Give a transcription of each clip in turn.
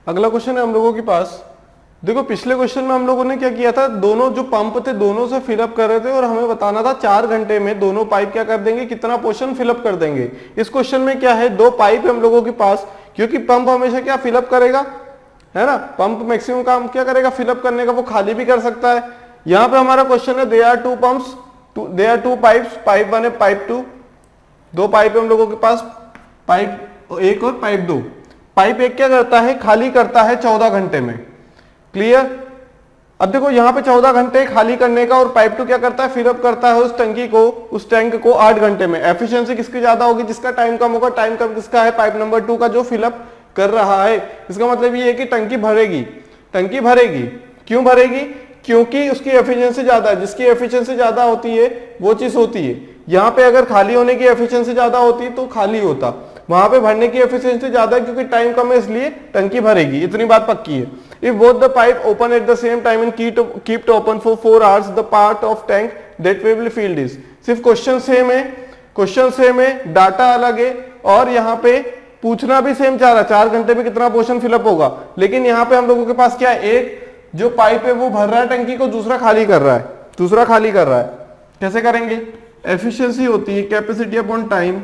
अगला क्वेश्चन है हम लोगों के पास। देखो पिछले क्वेश्चन में हम लोगों ने क्या किया था, दोनों जो पंप थे दोनों से फिलअप कर रहे थे और हमें बताना था 4 घंटे में दोनों पाइप क्या कर देंगे, कितना पोर्शन फिलअप कर देंगे। इस क्वेश्चन में क्या है, 2 पाइप है हम लोगों के पास, क्योंकि पंप हमेशा क्या फिलअप करेगा, है ना, पंप मैक्सिमम काम क्या करेगा, फिलअप करने का, वो खाली भी कर सकता है। यहाँ पे हमारा क्वेश्चन है there are 2 pumps, there are 2 pipes, pipe 1 है पाइप 2, 2 पाइप है हम लोगों के पास, पाइप 1 और पाइप 2। पाइप 1 क्या करता है, खाली करता है 14 घंटे में। क्लियर। अब देखो यहाँ पे 14 घंटे खाली करने का, और पाइप 2 क्या करता है, फिलअप करता है उस टंकी को, उस टैंक को 8 घंटे में। एफिशिएंसी किसकी ज्यादा होगी, जिसका टाइम कम होगा। टाइम कम किसका है, पाइप नंबर 2 का जो फिलअप कर रहा है। इसका मतलब ये है कि टंकी भरेगी, टंकी भरेगी। क्यों भरेगी, क्योंकि उसकी एफिशिएंसी ज्यादा है। जिसकी एफिशिएंसी ज्यादा होती है वो चीज होती है। यहाँ पे अगर खाली होने की एफिशिएंसी ज्यादा होती तो खाली होता, वहां पे भरने की एफिशिएंसी ज्यादा है क्योंकि टाइम कम है, इसलिए टंकी भरेगी। इतनी बात पक्की है। If both the pipe open at the same time and keep open for 4 hours, the part of tank that will field is. सिर्फ क्वेश्चन सेम है, क्वेश्चन सेम है, डाटा अलग है, और यहाँ पे पूछना भी सेम चाह रहा है 4 घंटे में कितना पोर्शन फिलअप होगा। लेकिन यहाँ पे हम लोगों के पास क्या है, एक जो पाइप है वो भर रहा है टंकी को, दूसरा खाली कर रहा है, दूसरा खाली कर रहा है। कैसे करेंगे, एफिशिएंसी होती है कैपेसिटी अपॉन टाइम,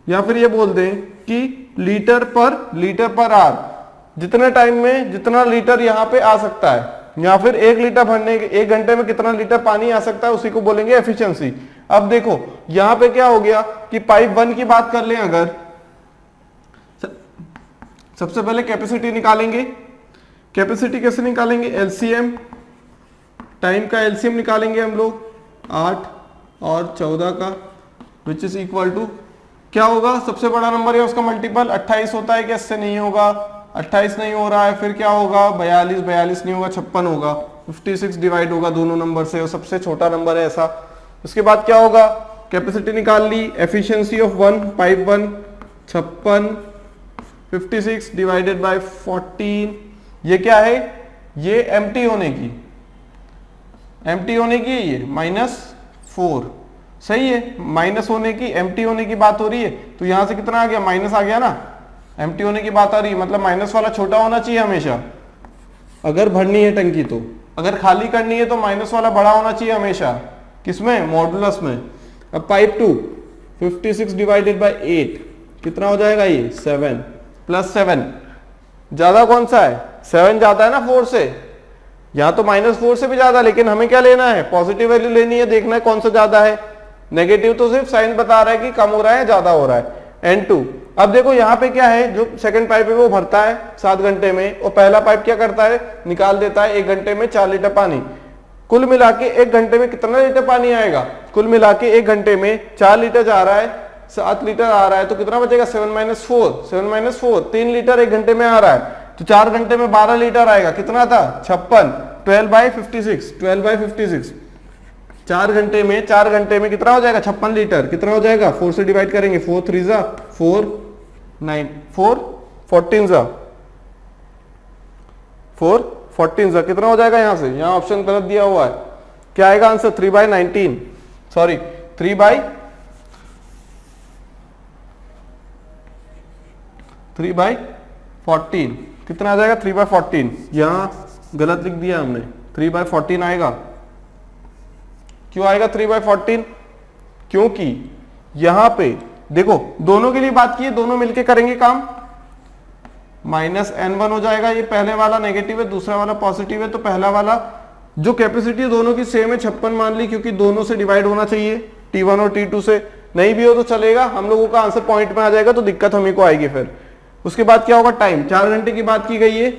या फिर ये बोल दें कि लीटर पर आवर, जितने टाइम में जितना लीटर यहाँ पे आ सकता है, या फिर 1 लीटर भरने के 1 घंटे में कितना लीटर पानी आ सकता है, उसी को बोलेंगे एफिशिएंसी। अब देखो यहाँ पे क्या हो गया कि पाइप 1 की बात कर लें, अगर सबसे पहले कैपेसिटी निकालेंगे। कैपेसिटी कैसे निकालेंगे, एलसीएम, टाइम का एलसीएम निकालेंगे हम लोग, 8 और 14 का, विच इज इक्वल टू क्या होगा, सबसे बड़ा नंबर है उसका मल्टीपल 28 होता है कि इससे नहीं होगा, 28 नहीं हो रहा है, फिर क्या होगा 42 नहीं होगा, 56 होगा, 56 डिवाइड होगा दोनों नंबर से, और सबसे छोटा नंबर है ऐसा। उसके बाद क्या होगा, कैपेसिटी निकाल ली, efficiency of 1 pipe 1 56, 56 divided by 14, ये क्या है, ये एम्प्टी होने की, एम्प्टी होने की ये -4, सही है, माइनस होने की, एम्प्टी होने की बात हो रही है, तो यहां से कितना आ गया, माइनस आ गया ना, एम्प्टी होने की बात आ रही है, मतलब माइनस वाला छोटा होना चाहिए हमेशा अगर भरनी है टंकी। तो अगर खाली करनी है तो माइनस वाला बड़ा होना चाहिए हमेशा, किसमें, मॉडुलस में। अब पाइप 2 56 डिवाइडेड बाय 8 कितना हो जाएगा, ये 7 प्लस 7, ज्यादा कौन सा है, 7 ज्यादा है ना 4 से, यहां तो -4 से भी ज्यादा, लेकिन हमें क्या लेना है, पॉजिटिव वैल्यू लेनी है, देखना है कौन सा ज्यादा है। नेगेटिव तो सिर्फ साइन बता रहा है कि कम हो रहा है ज्यादा हो रहा है, N2। अब देखो यहाँ पे क्या है, जो सेकंड पाइप है वो भरता है 7 घंटे में, और पहला पाइप क्या करता है, निकाल देता है 1 घंटे में 4 लीटर पानी। कुल मिला के 1 घंटे में कितना लीटर पानी आएगा, कुल मिला के 1 घंटे में 4 लीटर जा रहा है, 7 लीटर आ रहा है, तो कितना बचेगा, 7 - 4 3 लीटर 1 घंटे में आ रहा है, तो 4 घंटे में 12 लीटर आएगा, कितना था 56, 12/56, 4 घंटे में कितना हो जाएगा, 56 लीटर, कितना हो जाएगा, 4 से डिवाइड करेंगे, 4 3 4 9 4 14 4 14 कितना हो जाएगा, यहां से, यहां ऑप्शन गलत दिया हुआ है, क्या आएगा आंसर, 3/19, सॉरी 3/14, कितना आ जाएगा, 3/14, यहां गलत लिख दिया हमने, 3/14 आएगा। क्यों आएगा 3/14, क्योंकि यहां पे देखो दोनों के लिए बात की है, दोनों मिलके करेंगे काम, -N1 हो जाएगा, ये पहले वाला नेगेटिव है, दूसरा वाला पॉजिटिव है, तो पहला वाला जो कैपेसिटी दोनों की सेम है 56 मान ली, क्योंकि दोनों से डिवाइड होना चाहिए, T1 और T2 से, नहीं भी हो तो चलेगा, हम लोगों का आंसर पॉइंट में आ जाएगा, तो दिक्कत हमें को आएगी फिर। उसके बाद क्या होगा, टाइम 4 घंटे की बात की गई है,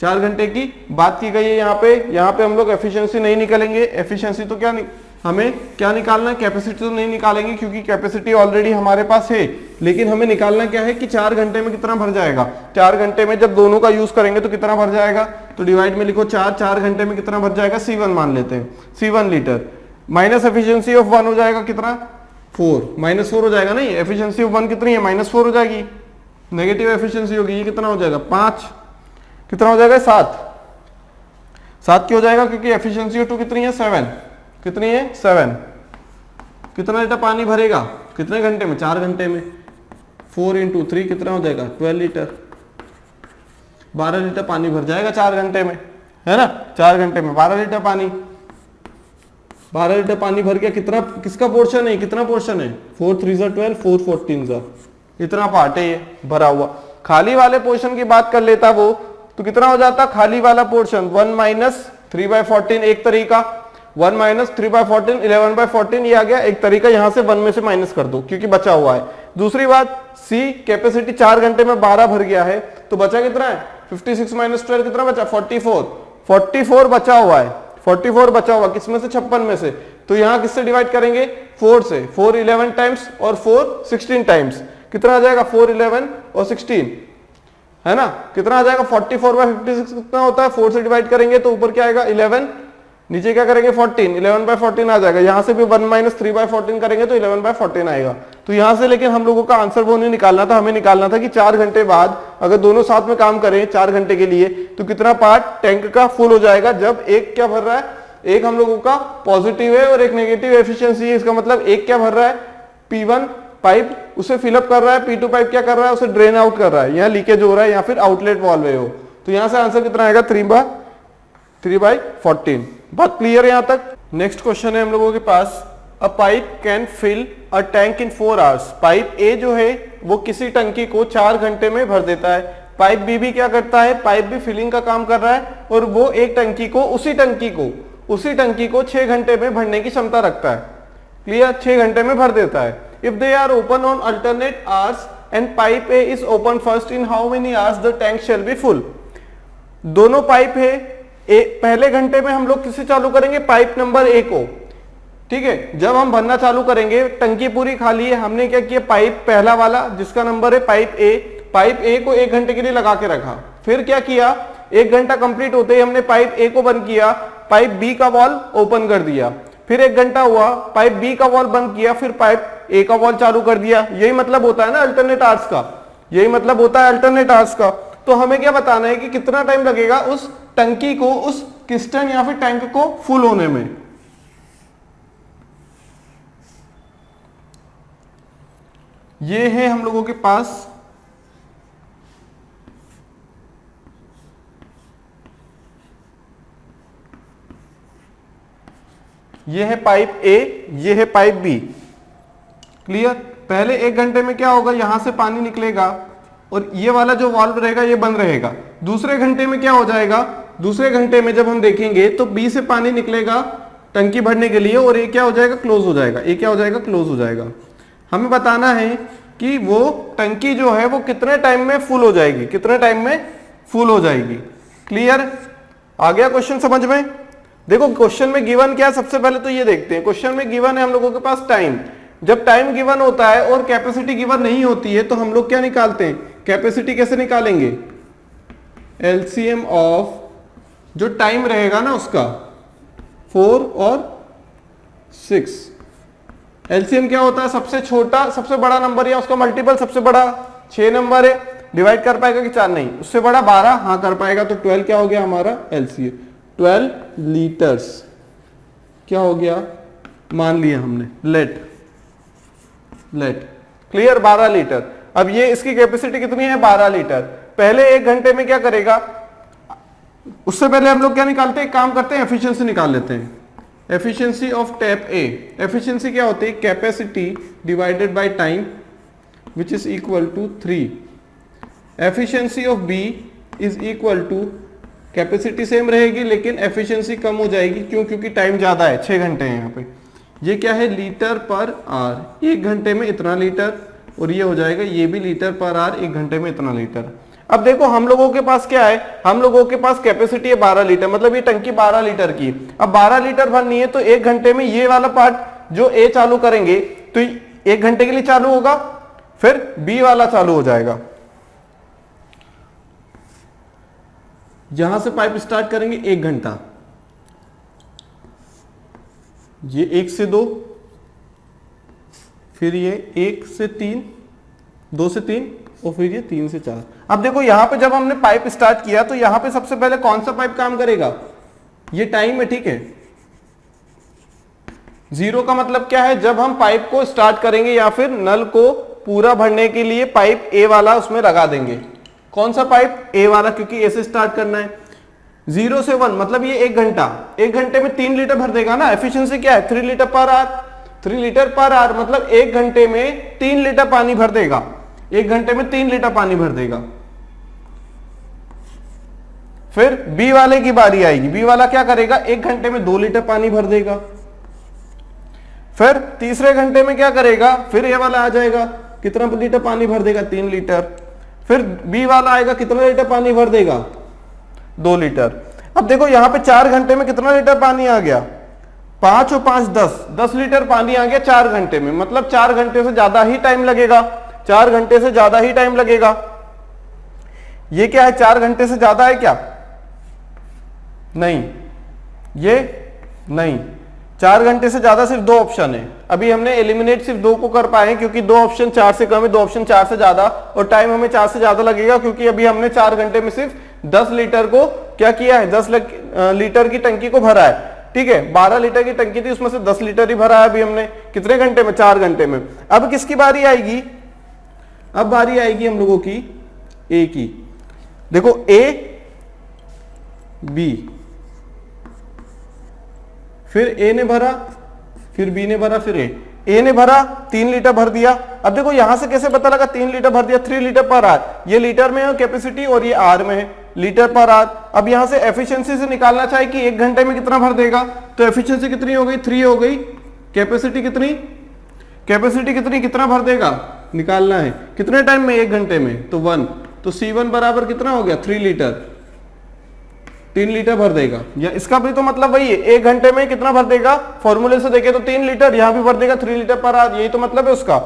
4 घंटे की बात की गई है यहाँ पे हम लोग एफिशिएंसी नहीं निकालेंगे, एफिशिएंसी तो क्या हमें क्या निकालना है, कैपेसिटी तो नहीं निकालेंगे क्योंकि कैपेसिटी ऑलरेडी हमारे पास है, लेकिन हमें निकालना क्या है कि 4 घंटे में कितना भर जाएगा, 4 घंटे में जब दोनों का यूज करेंगे तो कितना भर जाएगा, तो डिवाइड में लिखो 4 घंटे में कितना भर जाएगा, C1 मान लेते हैं, C1 litre, minus efficiency of 1 हो जाएगा कितना, 4 -4 हो जाएगा, नहीं एफिशिएंसी ऑफ 1 कितनी है, -4 हो जाएगी, नेगेटिव एफिशिएंसी होगी, ये कितना हो जाएगा 5, कितना हो जाएगा 7 क्यों हो जाएगा, क्योंकि एफिशिएंसी ऑफ 2 कितनी है 7, कितनी है 7, कितना लीटर पानी भरेगा, कितने घंटे में, 4 घंटे में, 4 × 3 कितना हो जाएगा 12 लीटर। 12 लीटर पानी भर जाएगा 4 घंटे में, है ना। 4 घंटे में 12 लीटर पानी, 12 लीटर पानी भर गया। कितना, किसका पोर्शन है, कितना पोर्शन है, 4 3 12, 4 14, इतना पार्ट है ये भरा हुआ। खाली वाले पोर्शन की बात कर लेता वो, तो कितना हो जाता खाली वाला पोर्शन, 1 माइनस 3/14 एक तरीका, 1 माइनस 3/14 11/14 ये आ गया एक तरीका। यहां से 1 में से माइनस कर दो क्योंकि बचा हुआ है। दूसरी बात, सी कैपेसिटी 4 घंटे में 12 भर गया है, तो बचा कितना है, 56 माइनस 12 कितना बचा, 44 बचा हुआ है, 44 बचा हुआ किसमें से, 56 में से। तो यहां किससे डिवाइड करेंगे, 4 से, 4 11 टाइम्स और 4 16 टाइम्स, कितना आ जाएगा 4 11 और 16, है ना। कितना आ जाएगा 44/56 कितना होता है, 4 से डिवाइड करेंगे तो ऊपर क्या आएगा 11, नीचे क्या करेंगे 14, 11/14 आ जाएगा। यहां से भी 1 माइनस 3/14 करेंगे तो 11/14 आएगा। तो यहां से लेकिन हम लोगों का आंसर वो नहीं निकालना था, हमें निकालना था कि 4 घंटे बाद अगर दोनों साथ में काम करें 4 घंटे के लिए तो कितना पार्ट टैंक का फुल हो जाएगा। जब एक क्या भर रहा है, एक हम लोगों का पॉजिटिव है और एक नेगेटिव एफिशिएंसी है, इसका मतलब एक क्या भर रहा है, P1 पाइप उसे फिलअप कर रहा है, P2 पाइप क्या कर रहा है, उसे ड्रेन आउट कर रहा है, यहाँ लीकेज हो रहा है या फिर आउटलेट वॉल्व है वो। तो यहां से आंसर कितना आएगा 3/14। बात क्लियर है यहां तक। नेक्स्ट क्वेश्चन है हम लोगों के पास, a pipe can fill a tank in 4 hours. Pipe A जो है वो किसी टंकी को 4 घंटे में भर देता है। पाइप बी भी क्या करता है, पाइप भी फिलिंग का काम कर रहा है और वो एक टंकी को उसी टंकी को 6 घंटे में भरने की क्षमता रखता है। क्लियर, 6 घंटे में भर देता है। If they are open on alternate hours and pipe A is open first, in how many hours the tank shall be full. दोनों पाइप है, पहले घंटे में हम लोग किसे चालू करेंगे, पाइप नंबर ए को, ठीक है। जब हम भरना चालू करेंगे टंकी पूरी खाली है, हमने क्या किया, पाइप पहला वाला जिसका नंबर है पाइप ए को 1 घंटे के लिए लगा के रखा। फिर क्या किया, 1 घंटा कंप्लीट होते ही हमने पाइप ए को बंद किया, पाइप बी का वॉल्व ओपन कर दिया। फिर 1 घंटा हुआ, पाइप बी का वॉल्व बंद किया, फिर पाइप ए का वॉल्व चालू कर दिया। यही मतलब होता है ना अल्टरनेट आवर्स का, यही मतलब होता है अल्टरनेट आवर्स का। तो हमें क्या बताना है कि कितना टाइम लगेगा उस टंकी को, उस किस्टन या फिर टैंक को फुल होने में। ये है हम लोगों के पास ये है पाइप ए, ये है पाइप बी। क्लियर, पहले 1 घंटे में क्या होगा, यहां से पानी निकलेगा और ये वाला जो वाल्व रहेगा ये बंद रहेगा। दूसरे घंटे में क्या हो जाएगा, दूसरे घंटे में जब हम देखेंगे तो बी से पानी निकलेगा टंकी भरने के लिए और ये क्या हो जाएगा, क्लोज हो जाएगा। ये क्या हो जाएगा, क्लोज हो जाएगा। हमें बताना है कि वो टंकी जो है वो कितने टाइम में फुल हो जाएगी, कितने टाइम में फुल हो जाएगी। क्लियर, आ गया क्वेश्चन समझ में। देखो क्वेश्चन में गिवन क्या है, सबसे पहले तो ये देखते हैं। क्वेश्चन में गिवन है हम लोगों के पास टाइम। जब टाइम गिवन होता है और कैपेसिटी गिवन नहीं होती है तो हम लोग क्या निकालते हैं, कैपेसिटी कैसे निकालेंगे, एलसीएम ऑफ जो टाइम रहेगा ना उसका 4 और 6। एलसीएम क्या होता है, सबसे छोटा सबसे बड़ा नंबर या उसका मल्टीपल, सबसे बड़ा 6 नंबर है, डिवाइड कर पाएगा कि 4 नहीं, उससे बड़ा 12 हाँ कर पाएगा। तो 12 क्या हो गया हमारा एलसीएम, 12 लीटर्स क्या हो गया, मान लिया हमने, लेट क्लियर 12 लीटर। अब ये इसकी कैपेसिटी कितनी है 12 लीटर। पहले 1 घंटे में क्या करेगा, उससे पहले हम लोग क्या निकालते हैं, काम करते हैं, एफिशिएंसी निकाल लेते हैं। Efficiency of tap A, efficiency क्या होती है, capacity divided by time which is equal to 3। Efficiency of B is equal to, capacity same रहेगी लेकिन एफिशिएंसी कम हो जाएगी, क्यों, क्योंकि टाइम ज्यादा है, 6 घंटे हैं यहाँ पे। ये क्या है, लीटर पर आवर, 1 घंटे में इतना लीटर, और ये हो जाएगा ये भी लीटर पर आवर, 1 घंटे में इतना लीटर। अब देखो हम लोगों के पास क्या है, हम लोगों के पास कैपेसिटी है 12 लीटर, मतलब ये टंकी 12 लीटर की। अब 12 लीटर भरनी है तो 1 घंटे में ये वाला पार्ट जो ए चालू करेंगे तो 1 घंटे के लिए चालू होगा, फिर बी वाला चालू हो जाएगा। यहां से पाइप स्टार्ट करेंगे 1 घंटा, ये 1 से 2, फिर ये 1 से 3, 2 से 3 और फिर ये 3 से 4। अब देखो यहां पे जब हमने पाइप स्टार्ट किया तो यहां पे सबसे पहले कौन सा पाइप काम करेगा, ये टाइम है, ठीक है। 0 का मतलब क्या है, जब हम पाइप को स्टार्ट करेंगे या फिर नल को पूरा भरने के लिए पाइप ए वाला उसमें लगा देंगे, कौन सा पाइप? ए वाला, क्योंकि ए से स्टार्ट करना है। 0 से 1 मतलब ये 1 घंटा, 1 घंटे में 3 लीटर भर देगा ना। एफिशिएंसी क्या है? 3 litre per hour, 3 litre per hour मतलब 1 घंटे में 3 लीटर पानी भर देगा, 1 घंटे में 3 लीटर पानी भर देगा। फिर बी वाले की बारी आएगी, बी वाला क्या करेगा? 1 घंटे में 2 लीटर पानी भर देगा। फिर तीसरे घंटे में क्या करेगा? फिर ए वाला आ जाएगा, कितना लीटर पानी भर देगा? 3 लीटर। फिर बी वाला आएगा, कितना लीटर पानी भर देगा? 2 लीटर। अब देखो यहां पे 4 घंटे में कितना लीटर पानी आ गया? 5 और 5 10 लीटर पानी आ गया 4 घंटे में, मतलब 4 घंटे से ज्यादा ही टाइम लगेगा, 4 घंटे से ज्यादा ही टाइम लगेगा। ये क्या है? 4 घंटे से ज्यादा है क्या? नहीं, ये नहीं। 4 घंटे से ज्यादा सिर्फ 2 ऑप्शन है। अभी हमने एलिमिनेट सिर्फ 2 को कर पाए क्योंकि 2 ऑप्शन 4 से कम है, 2 ऑप्शन 4 से ज्यादा, और टाइम हमें 4 से ज्यादा लगेगा क्योंकि अभी हमने 4 घंटे में सिर्फ 10 लीटर को क्या किया है? 10 लीटर की टंकी को भरा है। ठीक है, 12 लीटर की टंकी थी, उसमें से 10 लीटर ही भरा है अभी हमने। कितने घंटे में? 4 घंटे में। अब किसकी बारी आएगी? अब बारी आएगी हम लोगों की ए की। देखो ए, बी, फिर ए ने भरा, फिर बी ने भरा, फिर ए ने भरा, 3 लीटर भर दिया। अब देखो यहां से कैसे पता लगा 3 लीटर भर दिया? 3 लीटर पर आवर, ये लीटर में है कैपेसिटी और ये आर में है, लीटर पर आवर। अब यहां से एफिशिएंसी से निकालना चाहिए कि 1 घंटे में कितना भर देगा, तो एफिशिएंसी कितनी हो गई? 3 हो गई। कैपेसिटी कितनी? कैपेसिटी कितनी, कितना भर देगा निकालना है। कितने टाइम में? 1 घंटे में, तो 1। तो C1 बराबर कितना हो गया? 3 लीटर, 3 लीटर भर देगा। या इसका भी तो मतलब वही है, 1 घंटे में कितना भर देगा? फॉर्मूले से देखे तो 3 लीटर, यहां भी भर देगा 3 लीटर पर आवर, यही तो मतलब है उसका।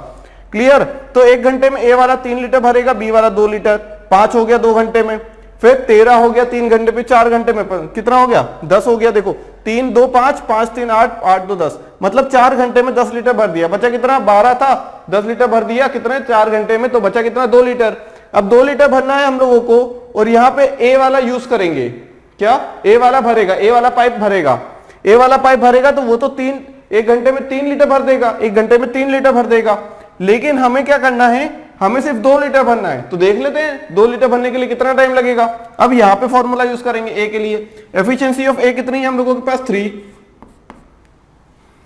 क्लियर? तो 1 घंटे में ए वाला 3 लीटर भरेगा, बी वाला 2 लीटर, 5 हो गया 2 घंटे में। फिर 13 हो गया 3 घंटे पे, 4 घंटे में कितना हो गया? 10 हो गया। देखो 3 2 5, 5 3 8, 8 2 10, मतलब 4 घंटे में 10 लीटर भर दिया। बचा कितना? 12 था, 10 लीटर भर दिया कितने? 4 घंटे में, तो बचा कितना? 2 लीटर। अब 2 लीटर भरना है हम लोगों को, और यहाँ पे ए वाला यूज करेंगे। क्या? ए वाला भरेगा, ए वाला पाइप भरेगा, ए वाला पाइप भरेगा, तो वो तो 1 घंटे में 3 लीटर भर देगा, 1 घंटे में 3 लीटर भर देगा। लेकिन हमें क्या करना है? हमें सिर्फ 2 लीटर भरना है। तो देख लेते हैं 2 लीटर भरने के लिए कितना टाइम लगेगा। अब यहाँ पे फॉर्मूला यूज करेंगे ए के लिए। एफिशिएंसी ऑफ ए कितनी है हम लोगों के पास? 3।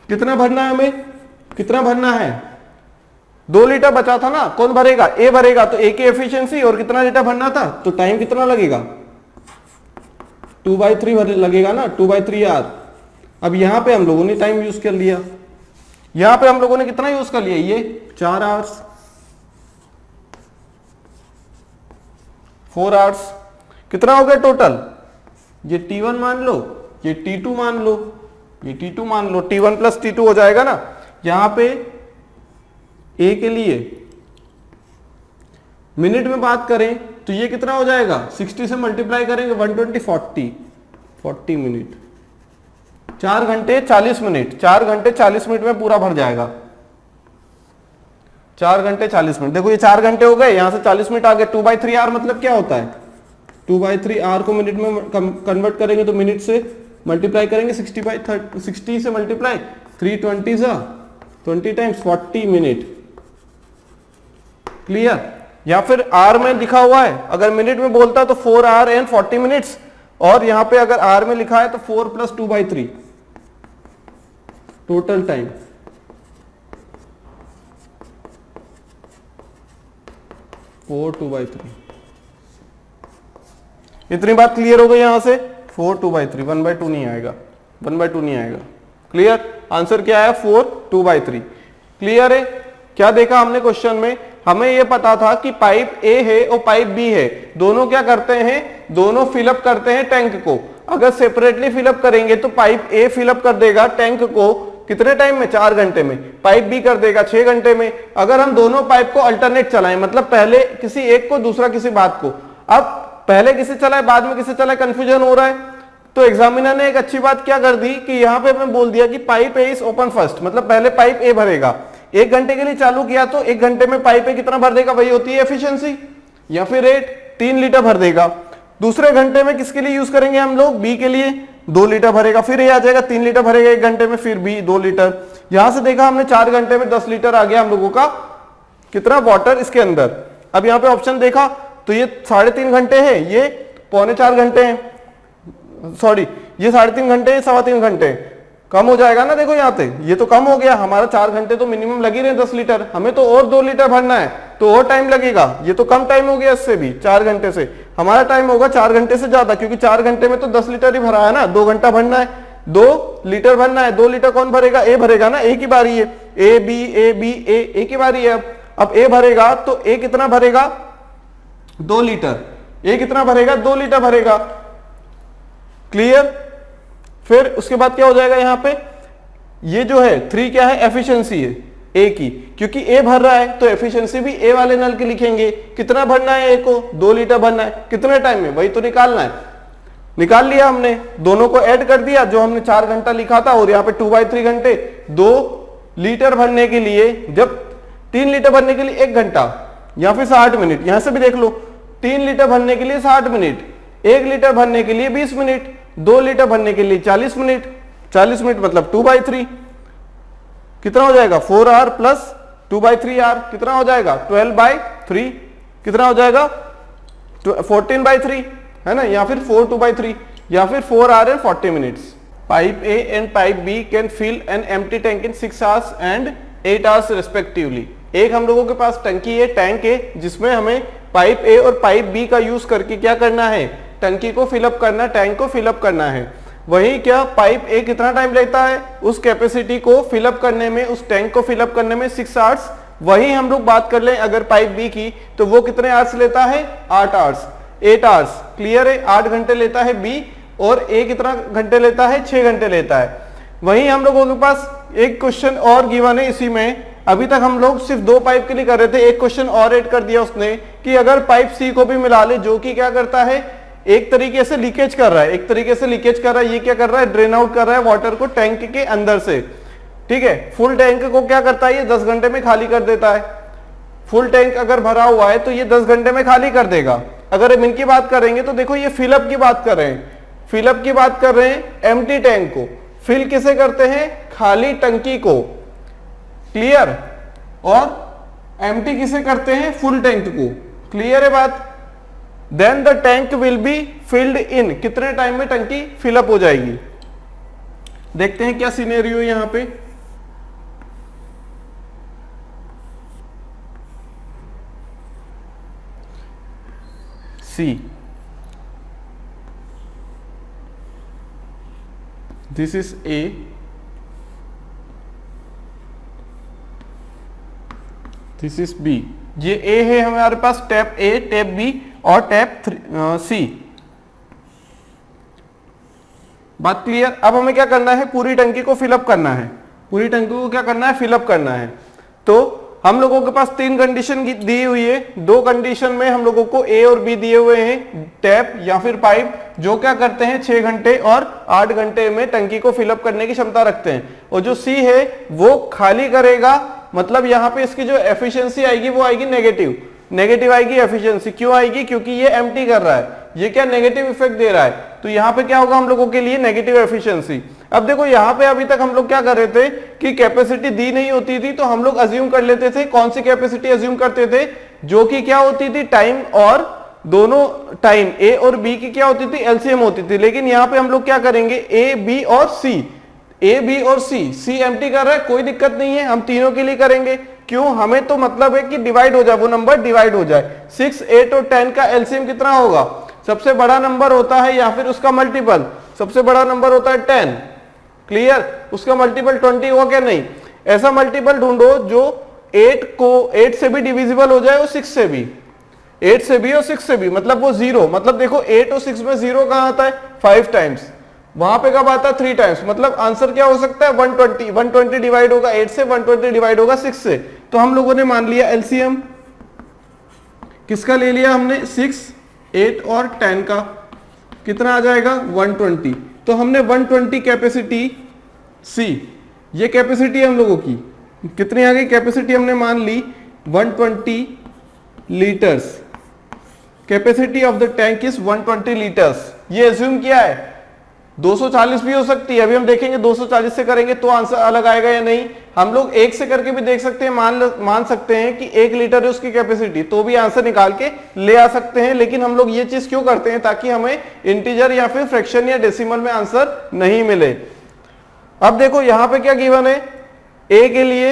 कितना भरना है हमें? कितना भरना है? 2 लीटर बचा था ना, कौन भरेगा? ए भरेगा। तो ए की एफिशिएंसी और कितना लीटर भरना था, तो टाइम कितना लगेगा? 2/3 लगेगा ना, 2/3 आर। अब यहां पे हम लोगों ने टाइम यूज कर लिया, यहां पे हम लोगों ने कितना यूज कर लिया? ये 4 आवर्स, 4 आवर्स। कितना हो गया टोटल? ये T1 मान लो, ये T2 मान लो, ये T2 मान लो, T1 प्लस T2 हो जाएगा ना। यहां पे ए के लिए मिनट में बात करें तो ये कितना हो जाएगा? 60 से मल्टीप्लाई करेंगे 120, 40 मिनट। 4 घंटे 40 मिनट, 4 घंटे 40 मिनट में पूरा भर जाएगा। 4 घंटे 40 मिनट। देखो ये 4 घंटे हो गए, यहां से 40 मिनट आ गए। 2/3 आर मतलब क्या होता है? 2/3 आर को मिनट में कन्वर्ट करेंगे तो मिनट से मल्टीप्लाई करेंगे 60 से मल्टीप्लाई 320 20 टाइम्स 40 मिनट। क्लियर? या फिर आर में लिखा हुआ है, अगर मिनट में बोलता है तो 4 आवर एंड 40 मिनट्स, और यहां पे अगर आर में लिखा है तो 4 प्लस 2/3 टोटल टाइम। फोर 2/3। इतनी बात क्लियर हो गई यहां से? 4 2/3, 1/2 नहीं आएगा, 1/2 नहीं आएगा। क्लियर? आंसर क्या है? 4 2/3। क्लियर है? क्या देखा हमने क्वेश्चन में? हमें यह पता था कि पाइप ए है और पाइप बी है, दोनों क्या करते हैं? दोनों फिलअप करते हैं टैंक को। अगर सेपरेटली फिलअप करेंगे तो पाइप ए फिलअप कर देगा टैंक को कितने टाइम में? 4 घंटे में। पाइप बी कर देगा 6 घंटे में। अगर हम दोनों पाइप को अल्टरनेट चलाएं, मतलब पहले किसी एक को दूसरा किसी बात को, अब पहले किसे चलाए बाद में किसे चलाए, कंफ्यूजन हो रहा है। तो एग्जामिनर ने एक अच्छी बात क्या कर दी कि यहां पे हमें बोल दिया कि pipe A is open first, मतलब पहले पाइप ए भरेगा। 1 घंटे के लिए चालू किया तो 1 घंटे में पाइप ए कितना भर देगा, वही होती है एफिशिएंसी, या फिर रेट 3 लीटर भर देगा। दूसरे घंटे में किसके लिए यूज करेंगे हम लोग? बी के लिए 2 लीटर भरेगा, फिर ये आ जाएगा 3 लीटर भरेगा 1 घंटे में, फिर बी 2 लीटर। यहां से देखा हमने 4 घंटे में 10 लीटर आ गया हम लोगों का कितना वाटर इसके अंदर। अब यहाँ पे ऑप्शन देखा तो ये 3.5 घंटे है, ये 3.25 घंटे हैं, सॉरी ये 3.5 घंटे है, 3.25 घंटे हैं। कम हो जाएगा ना, देखो यहाँ पे ये तो कम हो गया, हमारा 4 घंटे तो मिनिमम लग ही रहे 10 लीटर, हमें तो और 2 लीटर भरना है तो और टाइम लगेगा। ये तो कम टाइम हो गया, इससे भी 4 घंटे से हमारा टाइम होगा 4 घंटे से ज्यादा, क्योंकि 4 घंटे में तो 10 लीटर ही भरा है ना, 2 घंटा भरना है, 2 लीटर भरना है। 2 लीटर कौन भरेगा? ए भरेगा ना, ए की बारी है, ए बी ए बी ए की बारी है। अब ए भरेगा तो ए कितना भरेगा? 2 लीटर। ए कितना भरेगा? 2 लीटर भरेगा। क्लियर? फिर उसके बाद क्या हो जाएगा यहाँ पे, ये जो है 3 क्या है? एफिशिएंसी है ए की, क्योंकि ए भर रहा है तो एफिशिएंसी भी ए वाले नल की लिखेंगे। कितना भरना है ए को? 2 लीटर भरना है। कितने टाइम में? वही तो निकालना है। निकाल लिया हमने, दोनों को ऐड कर दिया, जो हमने 4 घंटा लिखा था, और यहाँ पे 2/3 घंटे। 2 लीटर भरने के लिए, जब 3 लीटर भरने के लिए 1 घंटा या फिर 60 मिनट, यहां से भी देख लो, 3 लीटर भरने के लिए 60 मिनट, 1 लीटर भरने के लिए 20 मिनट, 2 लीटर भरने के लिए 40 मिनट। 40 मिनट मतलब 2/3 कितना हो जाएगा? 4 आवर प्लस 2/3 आवर कितना हो जाएगा? 12/3 कितना हो जाएगा? 14/3 है ना, या फिर 4 2/3 या फिर 4 hour and 40 minutes. Pipe A and pipe B can fill an empty tank in 6 hours and 8 hours respectively. एक हम लोगों के पास टंकी है, टैंक है, जिसमें हमें पाइप ए और पाइप बी का यूज करके क्या करना है? टंकी को फिलअप करना, टैंक को फिलअप करना है। वही क्या पाइप ए कितना टाइम लेता है उस कैपेसिटी को फिलअप करने में, उस टैंक को फिलअप करने में? 6 आवर्स। वही हम लोग बात कर लें अगर पाइप बी की, तो वो कितने आवर्स लेता है? 8 आवर्स, 8 आवर्स। क्लियर है? 8 घंटे लेता है बी, और ए कितना घंटे लेता है? 6 घंटे लेता है। वही हम लोगों के पास एक क्वेश्चन और गिवन है इसी में। अभी तक हम लोग सिर्फ 2 पाइप के लिए कर रहे थे, एक क्वेश्चन और ऐड कर दिया उसने कि अगर पाइप सी को भी मिला ले, जो कि क्या करता है? एक तरीके से लीकेज कर रहा है, एक तरीके से लीकेज कर रहा है। ये क्या कर रहा है? ड्रेन आउट कर रहा है वाटर को टैंक के अंदर से। ठीक है, फुल टैंक को क्या करता है? ये 10 घंटे में खाली कर देता है। फुल टैंक अगर भरा हुआ है तो ये 10 घंटे में खाली कर देगा। अगर हम इनकी बात करेंगे तो देखो, ये फिलअप की बात कर रहे हैं, फिलअप की बात कर रहे हैं एम्प्टी टैंक को। फिल किसे करते हैं? खाली टंकी को। क्लियर? और एम्प्टी किसे करते हैं? फुल टैंक को। क्लियर है बात? Then the tank will be filled in, कितने टाइम में टंकी फिलअप हो जाएगी? देखते हैं क्या सिनेरियो यहां पे। See, this is A, this is B. ये ए है हमारे पास, टैप ए, टैप बी और टैप सी। बात क्लियर? अब हमें क्या करना है? पूरी टंकी को फिलअप करना है, पूरी टंकी को क्या करना है? फिलअप करना है। तो हम लोगों के पास 3 कंडीशन दी हुई है। 2 कंडीशन में हम लोगों को ए और बी दिए हुए हैं, टैप या फिर पाइप, जो क्या करते हैं? 6 घंटे और 8 घंटे में टंकी को फिलअप करने की क्षमता रखते हैं। और जो सी है वो खाली करेगा, मतलब यहाँ पे इसकी जो एफिशिएंसी आएगी वो आएगी नेगेटिव, नेगेटिव आएगी एफिशिएंसी। क्यों आएगी? क्योंकि ये एम्प्टी कर रहा है, ये क्या नेगेटिव इफेक्ट दे रहा है, तो यहाँ पे क्या होगा हम लोगों के लिए? Negative efficiency. अब देखो यहाँ पे अभी तक हम लोग क्या कर रहे थे कि कैपेसिटी दी नहीं होती थी तो हम लोग अज्यूम कर लेते थे। कौन सी कैपेसिटी अज्यूम करते थे? जो कि क्या होती थी? टाइम, और दोनों टाइम ए और बी की क्या होती थी? एलसीएम होती थी। लेकिन यहाँ पे हम लोग क्या करेंगे? ए, बी और सी, ए, बी और सी एम्प्टी कर रहा है, कोई दिक्कत नहीं है, हम तीनों के लिए करेंगे। क्यों? हमें तो मतलब है कि डिवाइड हो जाए, वो नंबर डिवाइड हो जाए। 6, 8 और 10 का एलसीएम कितना होगा? सबसे बड़ा नंबर होता है या फिर उसका मल्टीपल? सबसे बड़ा नंबर होता है 10। क्लियर? उसका मल्टीपल 20 होगा क्या? नहीं। ऐसा मल्टीपल ढूंढो जो 8 से भी डिविजिबल हो जाए और 6 से भी, 8 से भी और 6 से भी, मतलब वो 0। मतलब देखो 8 और 6 में 0 कहां आता है? 5 टाइम्स। वहां पे कब आता है? 3 टाइम्स। मतलब आंसर क्या हो सकता है? 120। 120 डिवाइड होगा 8 से, 120 डिवाइड होगा 6 से। तो हम लोगों ने मान लिया एलसीएम किसका ले लिया हमने? 6, 8 और 10 का। कितना आ जाएगा? 120। तो हमने 120 कैपेसिटी सी, ये कैपेसिटी हम लोगों की कितनी आ गई? कैपेसिटी हमने मान ली 120 litres. Capacity of the tank is 120 litres, ये एज्यूम किया है। 240 भी हो सकती है, अभी हम देखेंगे 240 से करेंगे तो आंसर अलग आएगा या नहीं। हम लोग 1 से करके भी देख सकते हैं, मान सकते हैं कि 1 लीटर है उसकी कैपेसिटी, तो भी आंसर निकाल के ले आ सकते हैं। लेकिन हम लोग ये चीज क्यों करते हैं, ताकि हमें इंटीजर या फिर फ्रैक्शन या डेसिमल में आंसर नहीं मिले। अब देखो यहां पे क्या गिवन है, ए के लिए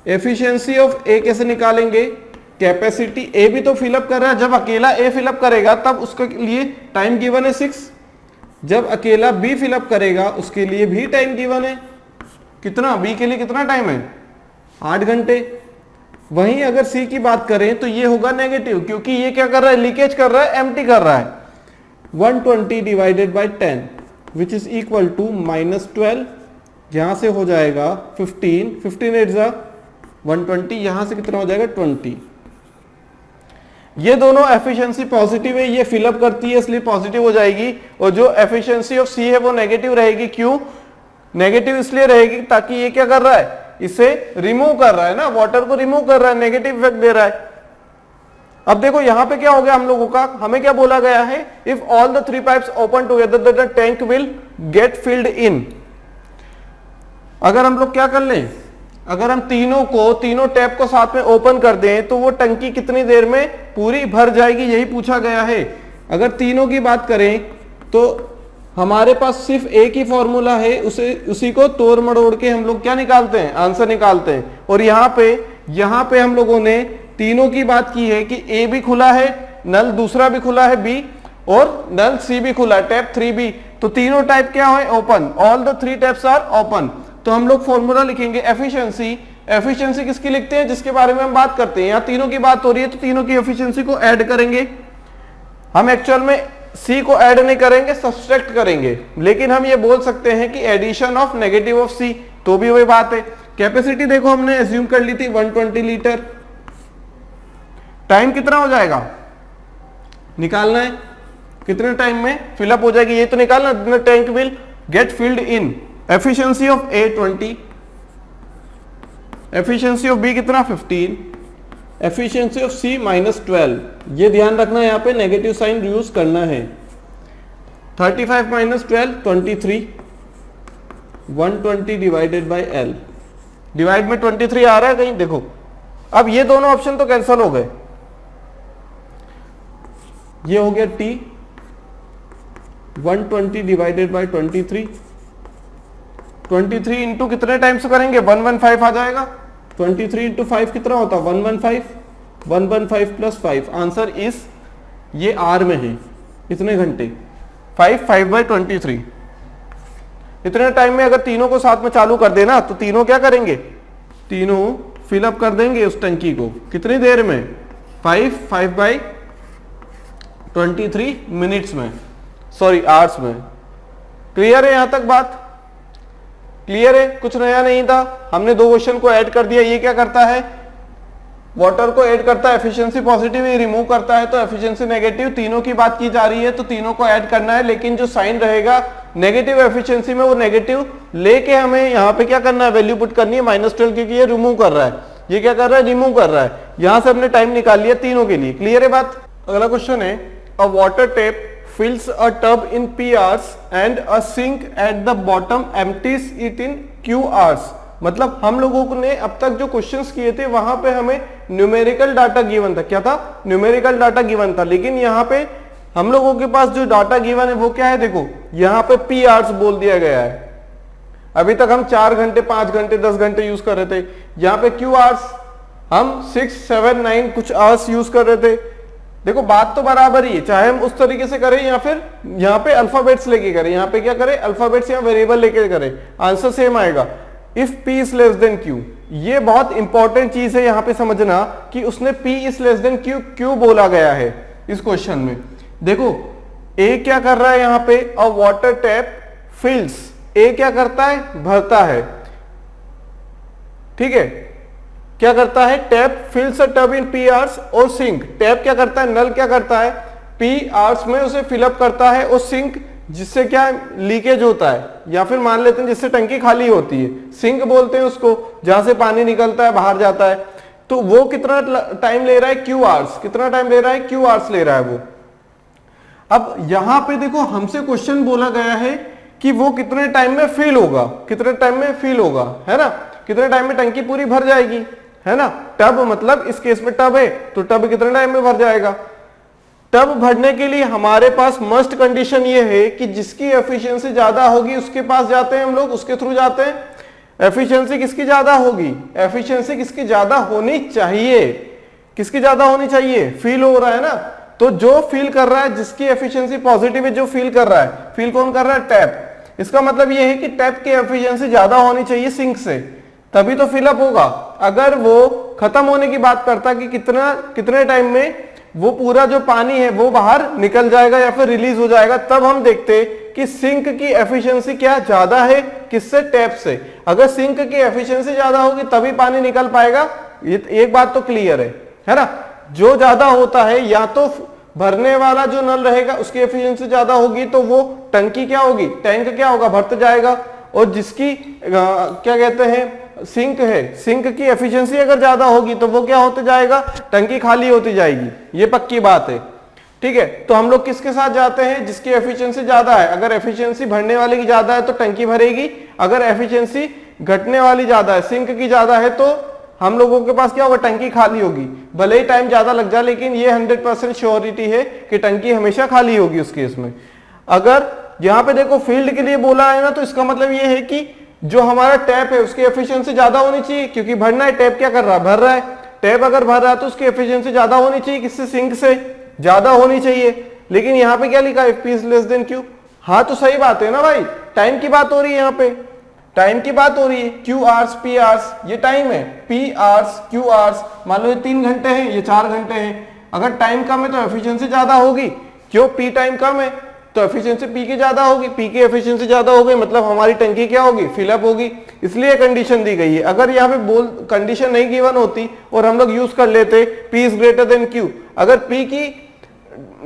एफिशिएंसी ऑफ ए कैसे निकालेंगे, कैपेसिटी ए भी तो फिलअप कर रहा है, जब अकेला ए फिलअप करेगा तब उसके लिए टाइम गिवन है 6, जब अकेला बी फिलअप करेगा उसके लिए भी टाइम गिवन है, कितना, बी के लिए कितना टाइम है, 8 घंटे। वहीं अगर सी की बात करें तो ये होगा नेगेटिव, क्योंकि ये क्या कर रहा है, लीकेज कर रहा है, एम्प्टी कर रहा है। 120 divided by 10 which is equal to -12, यहां से हो जाएगा 15, 15 8 जा 120, यहां से कितना हो जाएगा 20। ये दोनों एफिशिएंसी पॉजिटिव है, ये फिलअप करती है इसलिए पॉजिटिव हो जाएगी, और जो एफिशिएंसी ऑफ सी है वो नेगेटिव रहेगी। क्यों नेगेटिव, इसलिए रहेगी ताकि ये क्या कर रहा है, इसे रिमूव कर रहा है ना, वाटर को रिमूव कर रहा है, नेगेटिव इफेक्ट दे रहा है। अब देखो यहां पे क्या हो गया हम लोगों का, हमें क्या बोला गया है, if all the 3 pipes open together the tank will get filled इन। अगर हम लोग क्या कर लें, अगर हम तीनों टैप को साथ में ओपन कर दें तो वो टंकी कितनी देर में पूरी भर जाएगी, यही पूछा गया है। अगर तीनों की बात करें तो हमारे पास सिर्फ एक ही फॉर्मूला है, उसी को तोड़ मड़ोड़ के हम लोग क्या निकालते हैं, आंसर निकालते हैं। और यहाँ पे हम लोगों ने तीनों की बात की है कि ए भी खुला है, नल दूसरा भी खुला है बी, और नल सी भी खुला है, टैप 3B, तो तीनों टाइप क्या है, open, all the 3 taps are open. तो हम लोग फॉर्मूला लिखेंगे एफिशिएंसी, एफिशिएंसी किसकी लिखते हैं, जिसके बारे में हम बात करते हैं। यहाँ तीनों की बात हो रही है तो तीनों की एफिशिएंसी को ऐड करेंगे। हम एक्चुअल में सी को ऐड नहीं करेंगे, सब्सट्रैक्ट करेंगे, लेकिन हम ये बोल सकते हैं कि एडिशन ऑफ नेगेटिव ऑफ सी, तो भी वही बात है। कैपेसिटी देखो हमने एज्यूम कर ली थी 120 लीटर, टाइम कितना हो जाएगा निकालना है, कितने टाइम में फिलअप हो जाएगी ये तो निकालना, tank will get filled in. Efficiency of A 20, efficiency of B कितना 15, एफिशिएंसी ऑफ सी -12। ये ध्यान रखना यहाँ पे नेगेटिव साइन यूज करना है। 35 - 12 23, 120 डिवाइडेड बाय एल, डिवाइड में 23 आ रहा है कहीं, देखो अब ये दोनों ऑप्शन तो कैंसिल हो गए, ये हो गया टी, 120 डिवाइडेड बाय 23, 23 इंटू कितने टाइम से करेंगे, 115 आ जाएगा, 23 इंटू 5 कितना होता है 115, 115 प्लस 5, आंसर इस ये आर में है, इतने घंटे, 5/23। इतने टाइम में अगर तीनों को साथ में चालू कर देना तो तीनों क्या करेंगे, तीनों फिलअप कर देंगे उस टंकी को, कितनी देर में, 5/23 मिनट्स में, सॉरी आवर्स में। क्लियर है यहां तक बात, क्लियर है, कुछ नया नहीं था, हमने 2 क्वेश्चन को ऐड कर दिया। ये क्या करता है, वाटर को ऐड करता है, एफिशिएंसी पॉजिटिव, ये रिमूव करता है तो एफिशिएंसी नेगेटिव। तीनों की बात की जा रही है तो तीनों को ऐड करना है, लेकिन जो साइन रहेगा नेगेटिव एफिशिएंसी में वो नेगेटिव लेके हमें यहाँ पे क्या करना है, वैल्यू पुट करनी है -12, क्योंकि ये रिमूव कर रहा है, ये क्या कर रहा है, रिमूव कर रहा है। यहां से हमने टाइम निकाल लिया तीनों के लिए। क्लियर है बात। अगला क्वेश्चन है, अ water tap fills a tub in P hours and a sink at the bottom empties it in Q hours। मतलब हम लोगों ने अब तक जो क्वेश्चंस किए थे वहां पे हमें न्यूमेरिकल डाटा गिवन था, क्या था, न्यूमेरिकल डाटा गिवन था, लेकिन यहाँ पे हम लोगों के पास जो डाटा गिवन है वो क्या है, देखो यहाँ पे P hours बोल दिया गया है। अभी तक हम 4 घंटे 5 घंटे 10 घंटे यूज कर रहे थे, यहाँ पे Q hours हम 6 7 9 कुछ आवर्स यूज कर रहे थे। देखो बात तो बराबर ही है, चाहे हम उस तरीके से करें या फिर यहाँ पे अल्फाबेट्स लेके करें, यहाँ पे क्या करें, अल्फाबेट्स या वेरिएबल लेके करें, आंसर सेम आएगा। If P is less than Q, ये बहुत इंपॉर्टेंट चीज है यहाँ पे समझना कि उसने P is less than Q क्यों बोला गया है इस क्वेश्चन में। देखो A क्या कर रहा है यहाँ पे, अ वाटर टैप फिल्स, A क्या करता है, भरता है, ठीक है, क्या करता है, टैप फिल्स अ टब इन P आवर्स, और सिंक, टैप क्या करता है, नल क्या करता है, P आवर्स में उसे फिलअप करता है, और सिंक जिससे क्या लीकेज होता है, या फिर मान लेते हैं जिससे टंकी खाली होती है, सिंक बोलते हैं उसको, जहां से पानी निकलता है बाहर जाता है, तो वो कितना टाइम ले रहा है, Q आवर्स, कितना टाइम ले रहा है, Q आवर्स ले रहा है वो। अब यहां पे देखो हमसे क्वेश्चन बोला गया है कि वो कितने टाइम में फिल होगा, कितने टाइम में फिल होगा, है ना, कितने टाइम में टंकी पूरी भर जाएगी, है ना। टब मतलब इस केस में टब है तो टब कितने टाइम में भर जाएगा। टब भरने के लिए हमारे पास मस्ट कंडीशन ये है कि जिसकी एफिशिएंसी ज्यादा होगी उसके पास जाते हैं हम लोग, उसके थ्रू जाते हैं। एफिशिएंसी किसकी ज्यादा होगी, एफिशिएंसी किसकी ज्यादा होनी चाहिए, किसकी ज्यादा होनी चाहिए, फील हो रहा है ना, तो जो फील कर रहा है, जिसकी एफिशिएंसी पॉजिटिव है, जो फील कर रहा है, फील कौन कर रहा है, टैप। इसका मतलब ये है कि टैप की एफिशिएंसी ज्यादा होनी चाहिए सिंक से, तभी तो फिलअप होगा। अगर वो खत्म होने की बात करता कि कितने टाइम में वो पूरा जो पानी है वो बाहर निकल जाएगा या फिर रिलीज हो जाएगा, तब हम देखते कि सिंक की एफिशिएंसी क्या ज्यादा है, किससे, टैप से। अगर सिंक की एफिशिएंसी ज्यादा होगी तभी पानी निकल पाएगा, ये एक बात तो क्लियर है ना। जो ज्यादा होता है, या तो भरने वाला जो नल रहेगा उसकी एफिशिएंसी ज्यादा होगी तो वो टंकी क्या होगी, टैंक क्या होगा, भरते जाएगा। और जिसकी क्या कहते हैं, सिंक है, सिंक की एफिशिएंसी अगर ज्यादा होगी तो वो क्या होते जाएगा, टंकी खाली होती जाएगी, ये पक्की बात है, ठीक है। तो हम लोग किसके साथ जाते हैं, जिसकी एफिशिएंसी ज्यादा है। अगर एफिशिएंसी भरने वाले की ज्यादा है तो टंकी भरेगी, अगर एफिशिएंसी घटने वाली ज्यादा है, सिंक की ज्यादा है, तो हम लोगों के पास क्या होगा, टंकी खाली होगी। भले ही टाइम ज्यादा लग जाए, लेकिन ये 100% श्योरिटी है कि टंकी हमेशा खाली होगी उस केस में। अगर यहाँ पे देखो फील्ड के लिए बोला है ना, तो इसका मतलब ये है कि जो हमारा टैप है उसकी एफिशिएंसी ज्यादा होनी चाहिए, क्योंकि भरना है, टैप क्या कर रहा है, भर रहा है। टैप अगर भर रहा है तो उसकी एफिशिएंसी ज्यादा होनी चाहिए, किससे, सिंक से ज्यादा होनी चाहिए। लेकिन यहाँ पे क्या लिखा है, P is less than Q। हाँ तो सही बात है ना भाई, टाइम की बात हो रही है, यहाँ पे टाइम की बात हो रही है। Q hours P hours ये टाइम है, P hours Q hours, मान लो ये 3 घंटे हैं, ये 4 घंटे हैं। अगर टाइम कम है तो एफिशिएंसी ज्यादा होगी, क्यों, P टाइम कम है तो एफिशिएंसी P की ज्यादा होगी, P की एफिशिएंसी ज्यादा होगी, मतलब हमारी टंकी क्या होगी, फिलअप होगी। इसलिए कंडीशन दी गई है। अगर यहाँ पे कंडीशन नहीं गिवन होती और हम लोग यूज कर लेते P is greater then Q, अगर P की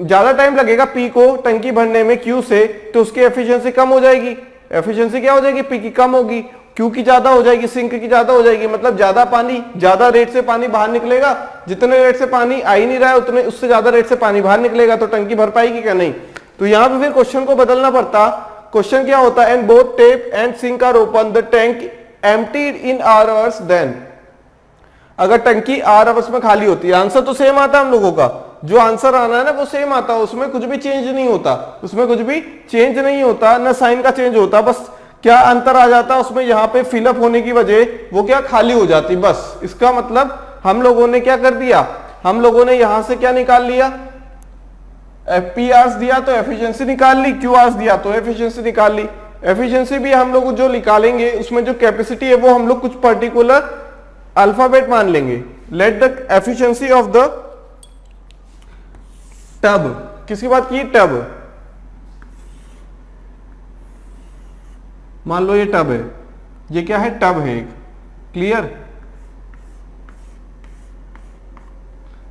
ज्यादा टाइम लगेगा P को टंकी भरने में Q से, तो उसकी एफिशिएंसी कम हो जाएगी। एफिशिएंसी क्या हो जाएगी, P की कम होगी, Q की ज्यादा हो जाएगी, सिंक की ज्यादा हो जाएगी, मतलब ज्यादा पानी, ज्यादा रेट से पानी बाहर निकलेगा। जितने रेट से पानी आ ही नहीं रहा है उतने, उससे ज्यादा रेट से पानी बाहर निकलेगा, तो टंकी भर पाएगी क्या, नहीं। तो यहां पे फिर क्वेश्चन को बदलना पड़ता। क्वेश्चन क्या होता है, and both tap and sink are open, the tank emptied in R hours, then. अगर टंकी आर आवर्स में खाली होती है, आंसर तो सेम आता है हम लोगों का, जो आंसर आना है ना वो सेम आता है, उसमें कुछ भी चेंज नहीं होता, उसमें कुछ भी चेंज नहीं होता, ना साइन का चेंज होता, बस क्या अंतर आ जाता है उसमें, यहाँ पे फिलअप होने की वजह वो क्या खाली हो जाती, बस। इसका मतलब हम लोगों ने क्या कर दिया, हम लोगों ने यहां से क्या निकाल लिया, P आवर्स दिया तो एफिशिएंसी निकाल ली, Q आवर्स दिया तो एफिशिएंसी निकाल ली। एफिशिएंसी भी हम लोग जो निकालेंगे उसमें जो कैपेसिटी है वो हम लोग कुछ पर्टिकुलर अल्फाबेट मान लेंगे। Let the efficiency of the tub, किसकी बात की, टब, मान लो ये टब है, ये क्या है, टब है एक, क्लियर।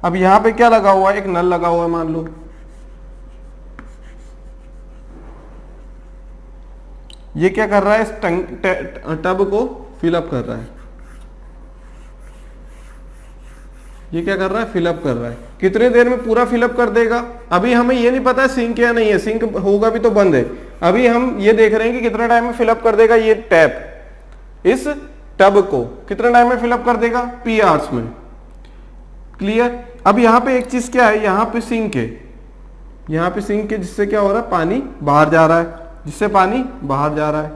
अब यहां पे क्या लगा हुआ है, एक नल लगा हुआ है, मान लो ये क्या कर रहा है, इस टब को फिलअप कर रहा है, ये क्या कर रहा है, फिलअप कर रहा है। कितनी देर में पूरा फिलअप कर देगा, अभी हमें ये नहीं पता है सिंक या नहीं है, सिंक होगा भी तो बंद है। अभी हम ये देख रहे हैं कि कितना टाइम में फिलअप कर देगा ये टैप, इस टब को कितना टाइम में फिलअप कर देगा, P आवर्स में, क्लियर। अब यहाँ पे एक चीज क्या है, यहाँ पे सिंक है, यहाँ पे सिंक है, जिससे क्या हो रहा है, पानी बाहर जा रहा है, जिससे पानी बाहर जा रहा है,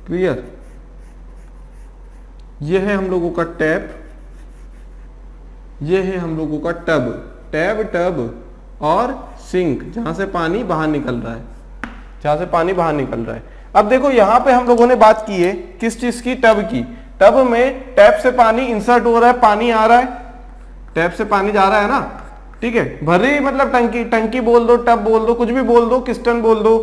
क्लियर। ये है हम लोगों का टैप, ये है हम लोगों का टब, टैब, टब और सिंक, जहां से पानी बाहर निकल रहा है, जहां से पानी बाहर निकल रहा है। अब देखो यहां पे हम लोगों ने बात की है किस चीज की, टब की। टब में टैप से पानी इंसर्ट हो रहा है, पानी आ रहा है, टैप से पानी जा रहा है ना, ठीक है। भरी मतलब टंकी, टंकी बोल दो, टब बोल दो, कुछ भी बोल दो, किस्टन बोल दो,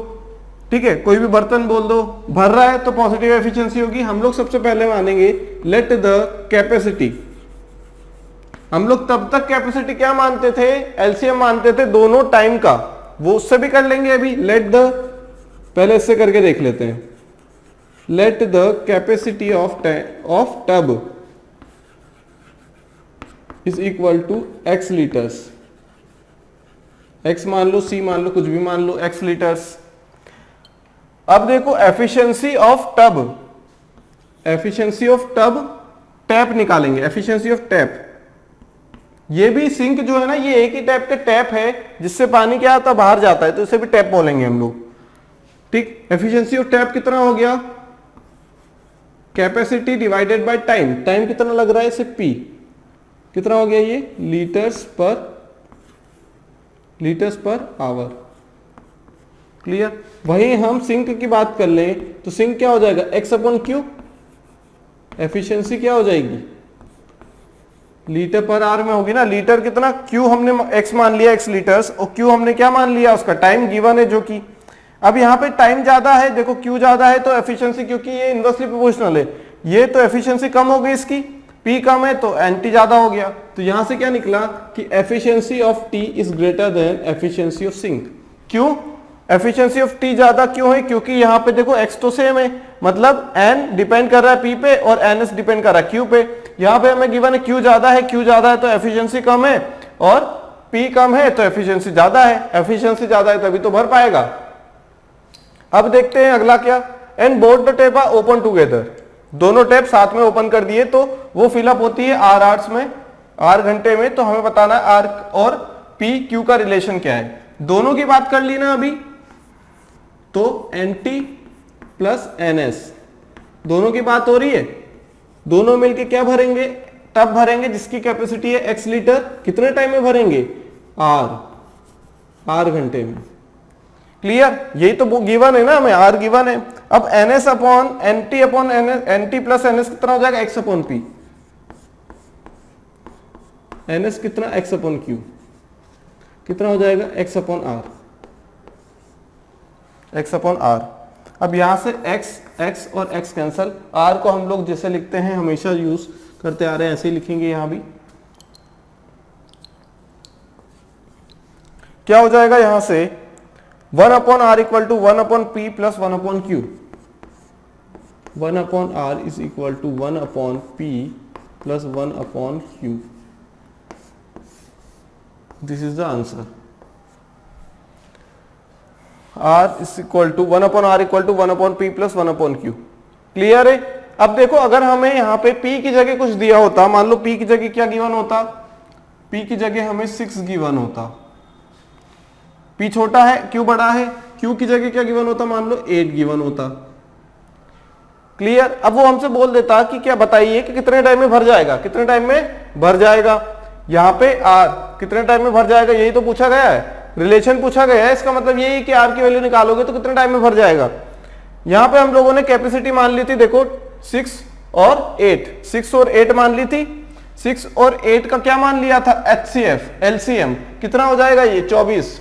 ठीक है, कोई भी बर्तन बोल दो, भर रहा है तो पॉजिटिव एफिशिएंसी होगी। हम लोग सबसे पहले मानेंगे लेट द कैपेसिटी। हम लोग तब तक कैपेसिटी क्या मानते थे, एलसीएम मानते थे दोनों टाइम का, वो उससे भी कर लेंगे अभी। लेट द, पहले इससे करके देख लेते हैं। Let the capacity of tub is equal to x litres, x मान लो, c मान लो, कुछ भी मान लो, x लीटर्स। अब देखो efficiency of tub, efficiency of tub, tap निकालेंगे, एफिशिएंसी ऑफ टैप। ये भी सिंक जो है ना, ये एक ही टाइप के टैप है जिससे पानी क्या आता है, बाहर जाता है, तो इसे भी टैप बोलेंगे हम लोग, ठीक। एफिशिएंसी ऑफ टैप कितना हो गया, capacity divided by time, time कितना लग रहा है इसे, P कितना हो गया ये, लीटर्स पर आवर, क्लियर। वही हम सिंक की बात कर लें तो सिंक क्या हो जाएगा, x अपॉन क्यू, एफिशिएंसी क्या हो जाएगी, लीटर पर आवर में होगी ना, लीटर कितना, क्यू हमने x मान लिया, x लीटर्स, और क्यू हमने क्या मान लिया, उसका टाइम गिवन है जो कि, अब यहाँ पे टाइम ज्यादा है, देखो क्यू ज्यादा है तो एफिशिएंसी, क्योंकि ये इनवर्सली प्रोपोर्शनल है, ये तो एफिशिएंसी कम हो गई इसकी, P कम है तो एनटी ज्यादा हो गया, तो यहां से क्या निकला कि efficiency of T is greater than efficiency of sink. क्यों एफिशिएंसी ऑफ T ज्यादा क्यों है, क्योंकि यहाँ पे देखो x तो सेम है, मतलब n डिपेंड कर रहा है P पे और ns डिपेंड कर रहा है Q पे, यहाँ पे हमें गिवन है Q ज्यादा है तो एफिशिएंसी कम है, और P कम है तो एफिशिएंसी ज्यादा है, एफिशिएंसी ज्यादा है तभी तो भर पाएगा। अब देखते हैं अगला क्या, and both the tap are open together, दोनों टैप साथ में ओपन कर दिए तो वो फिलअप होती है R आवर्स में, R घंटे में, तो हमें बताना है R और P Q का रिलेशन क्या है। दोनों की बात कर ली ना अभी, तो NT प्लस NS दोनों की बात हो रही है, दोनों मिलके क्या भरेंगे, टब भरेंगे जिसकी कैपेसिटी है x लीटर, कितने टाइम में भरेंगे, R घंटे में, क्लियर। यही तो गिवन है ना हमें, R गिवन है। अब NS upon NT upon NT plus NS कितना हो जाएगा, x अपॉन P, NS कितना, x अपॉन Q कितना हो जाएगा, x upon R, x upon R। अब यहां से x और x कैंसल, R को हम लोग जैसे लिखते हैं हमेशा यूज करते आ रहे हैं ऐसे ही लिखेंगे, यहां भी क्या हो जाएगा, यहां से 1 upon R equal to 1 upon P plus 1 upon Q, 1 upon R is equal to 1 upon P plus 1 upon Q, this is the answer. R is equal to 1 upon R equal to 1 upon P plus 1 upon Q, clear है। अब देखो अगर हमें यहाँ पे P की जगह कुछ दिया होता, मान लो P की जगह क्या गिवन होता, P की जगह हमें 6 गिवन होता, P छोटा है Q बड़ा है, Q की जगह क्या गिवन होता, मान लो 8 गिवन होता, क्लियर। अब वो हमसे बोल देता कि क्या बताइए कि कितने टाइम में भर जाएगा, कितने टाइम में भर जाएगा, यहाँ पे R कितने टाइम में भर जाएगा, यही तो पूछा गया है, रिलेशन पूछा गया है, इसका मतलब यही कि R की वैल्यू निकालोगे तो कितने टाइम में भर जाएगा। यहाँ पे हम लोगों ने कैपेसिटी मान ली थी, देखो 6 और 8, 6 और 8 मान ली थी, 6 और 8 का क्या मान लिया था, HCF LCM कितना हो जाएगा ये 24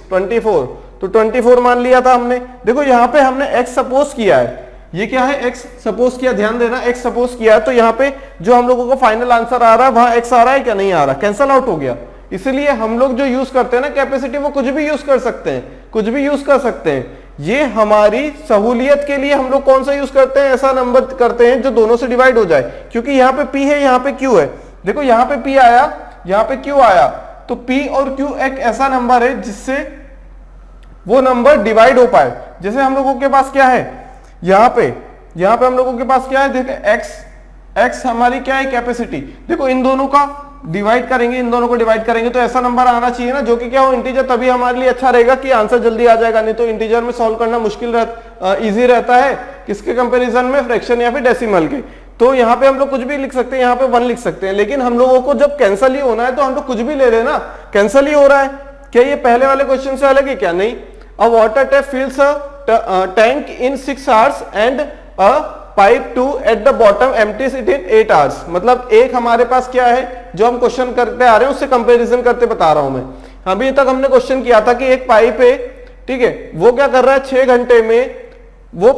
तो 24 मान लिया था हमने। देखो यहाँ पे हमने x सपोज किया है, ये क्या है x सपोज किया, ध्यान देना x सपोज किया, तो यहाँ पे जो हम लोगों को फाइनल आंसर आ रहा है वहां x आ रहा है क्या, नहीं आ रहा, कैंसल आउट हो गया। इसलिए हम लोग जो यूज करते हैं ना कैपेसिटी, वो कुछ भी यूज कर सकते हैं, कुछ भी यूज कर सकते हैं। ये हमारी सहूलियत के लिए हम लोग कौन सा यूज करते हैं, ऐसा नंबर करते हैं जो दोनों से डिवाइड हो जाए, क्योंकि यहाँ पे P है, यहाँ पे Q है। देखो यहाँ पे P आया, यहाँ पे Q आया, तो P और Q एक ऐसा नंबर है जिससे वो नंबर डिवाइड हो पाए। जैसे हम लोगों के पास क्या है, यहाँ पे हम लोगों के पास क्या है, देखो x हमारी क्या है, कैपेसिटी। देखो इन दोनों का डिवाइड करेंगे, इन दोनों को डिवाइड करेंगे तो ऐसा नंबर आना चाहिए ना जो कि क्या हो, इंटीजर, तभी हमारे लिए अच्छा रहेगा कि आंसर जल्दी आ जाएगा। नहीं तो इंटीजर में सॉल्व करना मुश्किल इजी रहता है, किसके कंपैरिजन में, फ्रैक्शन या फिर डेसिमल के। तो यहाँ पे हम लोग कुछ भी लिख सकते हैं, यहाँ पे 1 लिख सकते हैं, लेकिन हम लोगों को जब कैंसल ही होना है तो हम लोग कुछ भी ले लेना, कैंसल ही हो रहा है। क्या ये पहले वाले क्वेश्चन से अलग है क्या, नहीं। A water tap fills a tank in 6 hours and a pipe 2 at the bottom empties it in 8 hours. मतलब एक हमारे पास क्या है जो हम क्वेश्चन करते आ रहे हैं उससे कंपैरिजन करते बता रहा हूं मैं। अभी तक हमने क्वेश्चन किया था कि एक पाइप है, ठीक है, वो क्या कर रहा है 6 घंटे में वो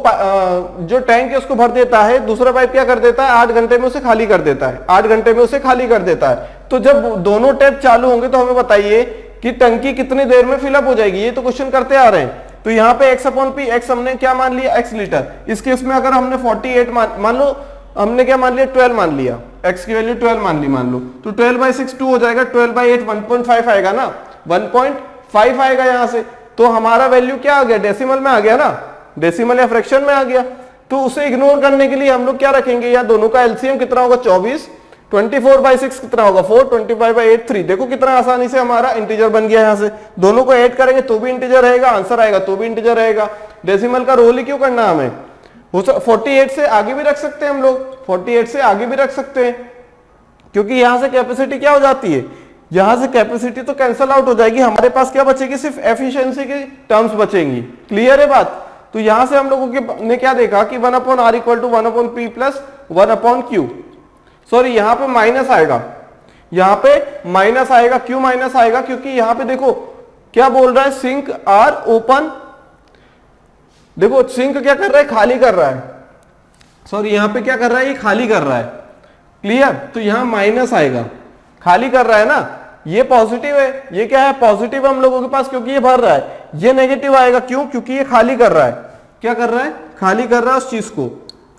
जो टैंक है उसको भर देता है, दूसरा पाइप क्या कर देता है 8 घंटे में उसे खाली कर देता है, 8 घंटे में उसे खाली कर देता है। तो जब दोनों टैप चालू होंगे तो हमें बताइए कि टंकी कितनी देर में फिलअप हो जाएगी, ये तो क्वेश्चन करते आ रहे हैं। तो यहाँ पे x अपॉन पी, x हमने क्या मान लिया, x लीटर। इस केस में अगर हमने 48 मान लो, हमने क्या मान लिया 12 मान लिया, x की वैल्यू 12 मान ली मान लो, तो 12/6 2 हो जाएगा, 12/8 1.5 आएगा ना, 5 आएगा यहाँ से, तो हमारा वैल्यू क्या आ गया, डेसिमल में आ गया ना, डेसिमल या फ्रैक्शन में आ गया। तो उसे इग्नोर करने के लिए हम लोग क्या रखेंगे, या दोनों का एलसीएम कितना होगा 24, 24/6 कितना होगा 4, 25/8 3। देखो कितना आसानी से हमारा इंटीजर बन गया। यहाँ से दोनों को ऐड करेंगे तो भी इंटीजर रहेगा, आंसर आएगा तो भी इंटीजर रहेगा। डेसिमल का रोल ही क्यों करना हमें, 48 से आगे भी रख सकते हैं हम लोग, 48 से आगे भी रख सकते हैं, क्योंकि यहां से कैपेसिटी क्या हो जाती है, यहां से कैपेसिटी तो कैंसल आउट हो जाएगी, हमारे पास क्या बचेगी, सिर्फ एफिशिएंसी की टर्म्स बचेंगी। क्लियर है बात। तो यहां से हम लोगों ने क्या देखा कि 1/r = 1/p + 1/q। सॉरी यहां पे माइनस आएगा, यहां पे माइनस आएगा। क्यों माइनस आएगा, क्योंकि यहां पे देखो क्या बोल रहा है, सिंक आर ओपन। देखो सिंक क्या कर रहा है, खाली कर रहा है, सॉरी यहां पे क्या कर रहा है, ये खाली कर रहा है। क्लियर। तो यहां माइनस आएगा, खाली कर रहा है ना, ये पॉजिटिव है, ये क्या है पॉजिटिव हम लोगों के पास, क्योंकि ये भर रहा है। ये नेगेटिव आएगा, क्यों, क्योंकि ये खाली कर रहा है। क्या कर रहा है, खाली कर रहा है उस चीज को,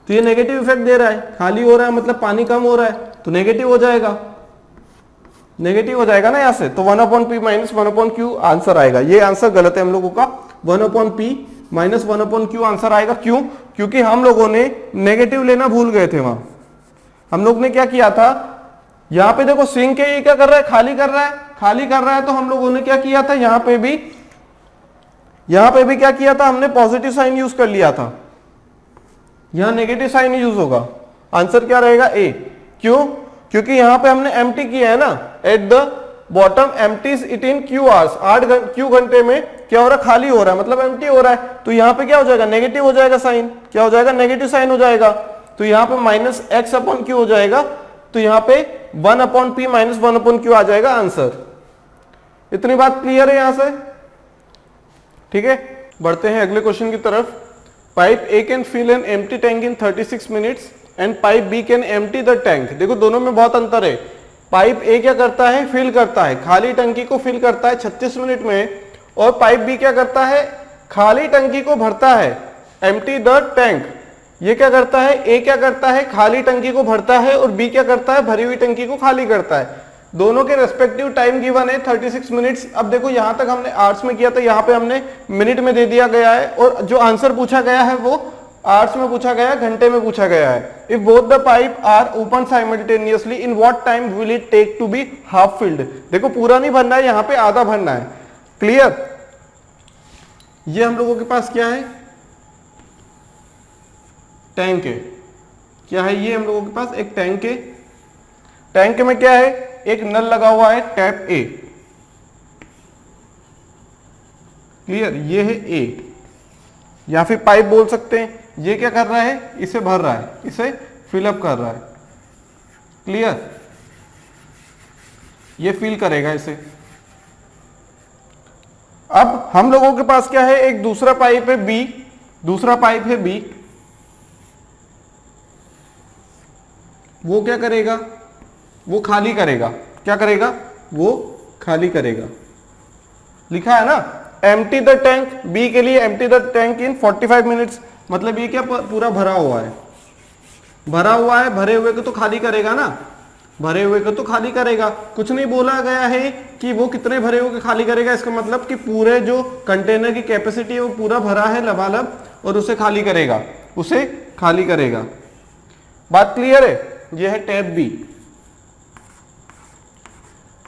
तो ये नेगेटिव इफेक्ट दे रहा है, खाली हो रहा है मतलब पानी कम हो रहा है, तो नेगेटिव हो जाएगा, नेगेटिव हो जाएगा ना यहाँ से। तो 1/p - 1/q आंसर आएगा। ये आंसर गलत है हम लोगों का, 1/p - 1/q आंसर आएगा। क्यों, क्योंकि हम लोगों ने नेगेटिव लेना भूल गए थे। वहां हम लोग ने क्या किया था, यहां पे देखो सिंक है, ये क्या कर रहा है, खाली कर रहा है, खाली कर रहा है। तो हम लोगों ने क्या किया था, यहां पे भी क्या किया था, हमने पॉजिटिव साइन यूज कर लिया था, यहां नेगेटिव साइन यूज होगा। आंसर क्या रहेगा, ए। क्यों, क्योंकि यहां पे हमने एम्प्टी किया है ना, eight the bottom empties it in Q hours, 8 Q घंटे में क्या हो रहा है, खाली हो रहा है, मतलब एम्प्टी हो रहा है। तो यहां पे क्या हो जाएगा, नेगेटिव हो जाएगा साइन, क्या हो जाएगा, नेगेटिव साइन हो जाएगा। तो यहां पे -x/q हो जाएगा, तो यहां पे 1/p - 1/q आ जाएगा आंसर। इतनी बात क्लियर है यहां से, ठीक है। बढ़ते हैं अगले क्वेश्चन की तरफ। Pipe A can fill an empty tank in 36 minutes and pipe B can empty the tank. देखो दोनों में बहुत अंतर है। पाइप ए क्या करता है, फिल करता है, खाली टंकी को फिल करता है 36 मिनट में, और पाइप बी क्या करता है, खाली टंकी को भरता है, एम्प्टी द टैंक। ये क्या करता है, ए क्या करता है, खाली टंकी को भरता है, और बी क्या करता है, भरी हुई टंकी को खाली करता है। दोनों के रेस्पेक्टिव टाइम गिवन है 36 मिनट्स। अब देखो यहां तक हमने आवर्स में किया था, यहां पे हमने मिनट में दे दिया गया है, और जो आंसर पूछा गया है वो आवर्स में पूछा गया है, घंटे में पूछा गया है। If both the pipe are open simultaneously in what time will it take to be half filled. देखो पूरा नहीं भरना है, यहां पे आधा भरना है। क्लियर। ये हम लोगों के पास क्या है, टैंक है। क्या है ये हम लोगों के पास, एक टैंक है। टैंक में क्या है, एक नल लगा हुआ है, टैप ए। क्लियर, ये है ए, या फिर पाइप बोल सकते हैं। ये क्या कर रहा है, इसे भर रहा है, इसे फिलअप कर रहा है। क्लियर, ये फिल करेगा इसे। अब हम लोगों के पास क्या है, एक दूसरा पाइप है बी, दूसरा पाइप है बी। वो क्या करेगा, वो खाली करेगा। क्या करेगा, वो खाली करेगा। लिखा है ना, एम्प्टी द टैंक, बी के लिए empty the tank in 45 minutes. मतलब ये क्या पूरा भरा हुआ है, भरा हुआ है, भरे हुए को तो खाली करेगा ना, भरे हुए को तो खाली करेगा। कुछ नहीं बोला गया है कि वो कितने भरे हुए खाली करेगा। इसका मतलब कि पूरे जो कंटेनर की कैपेसिटी है वो पूरा भरा है लबालब, और उसे खाली करेगा, उसे खाली करेगा। बात क्लियर है। ये है टैप बी।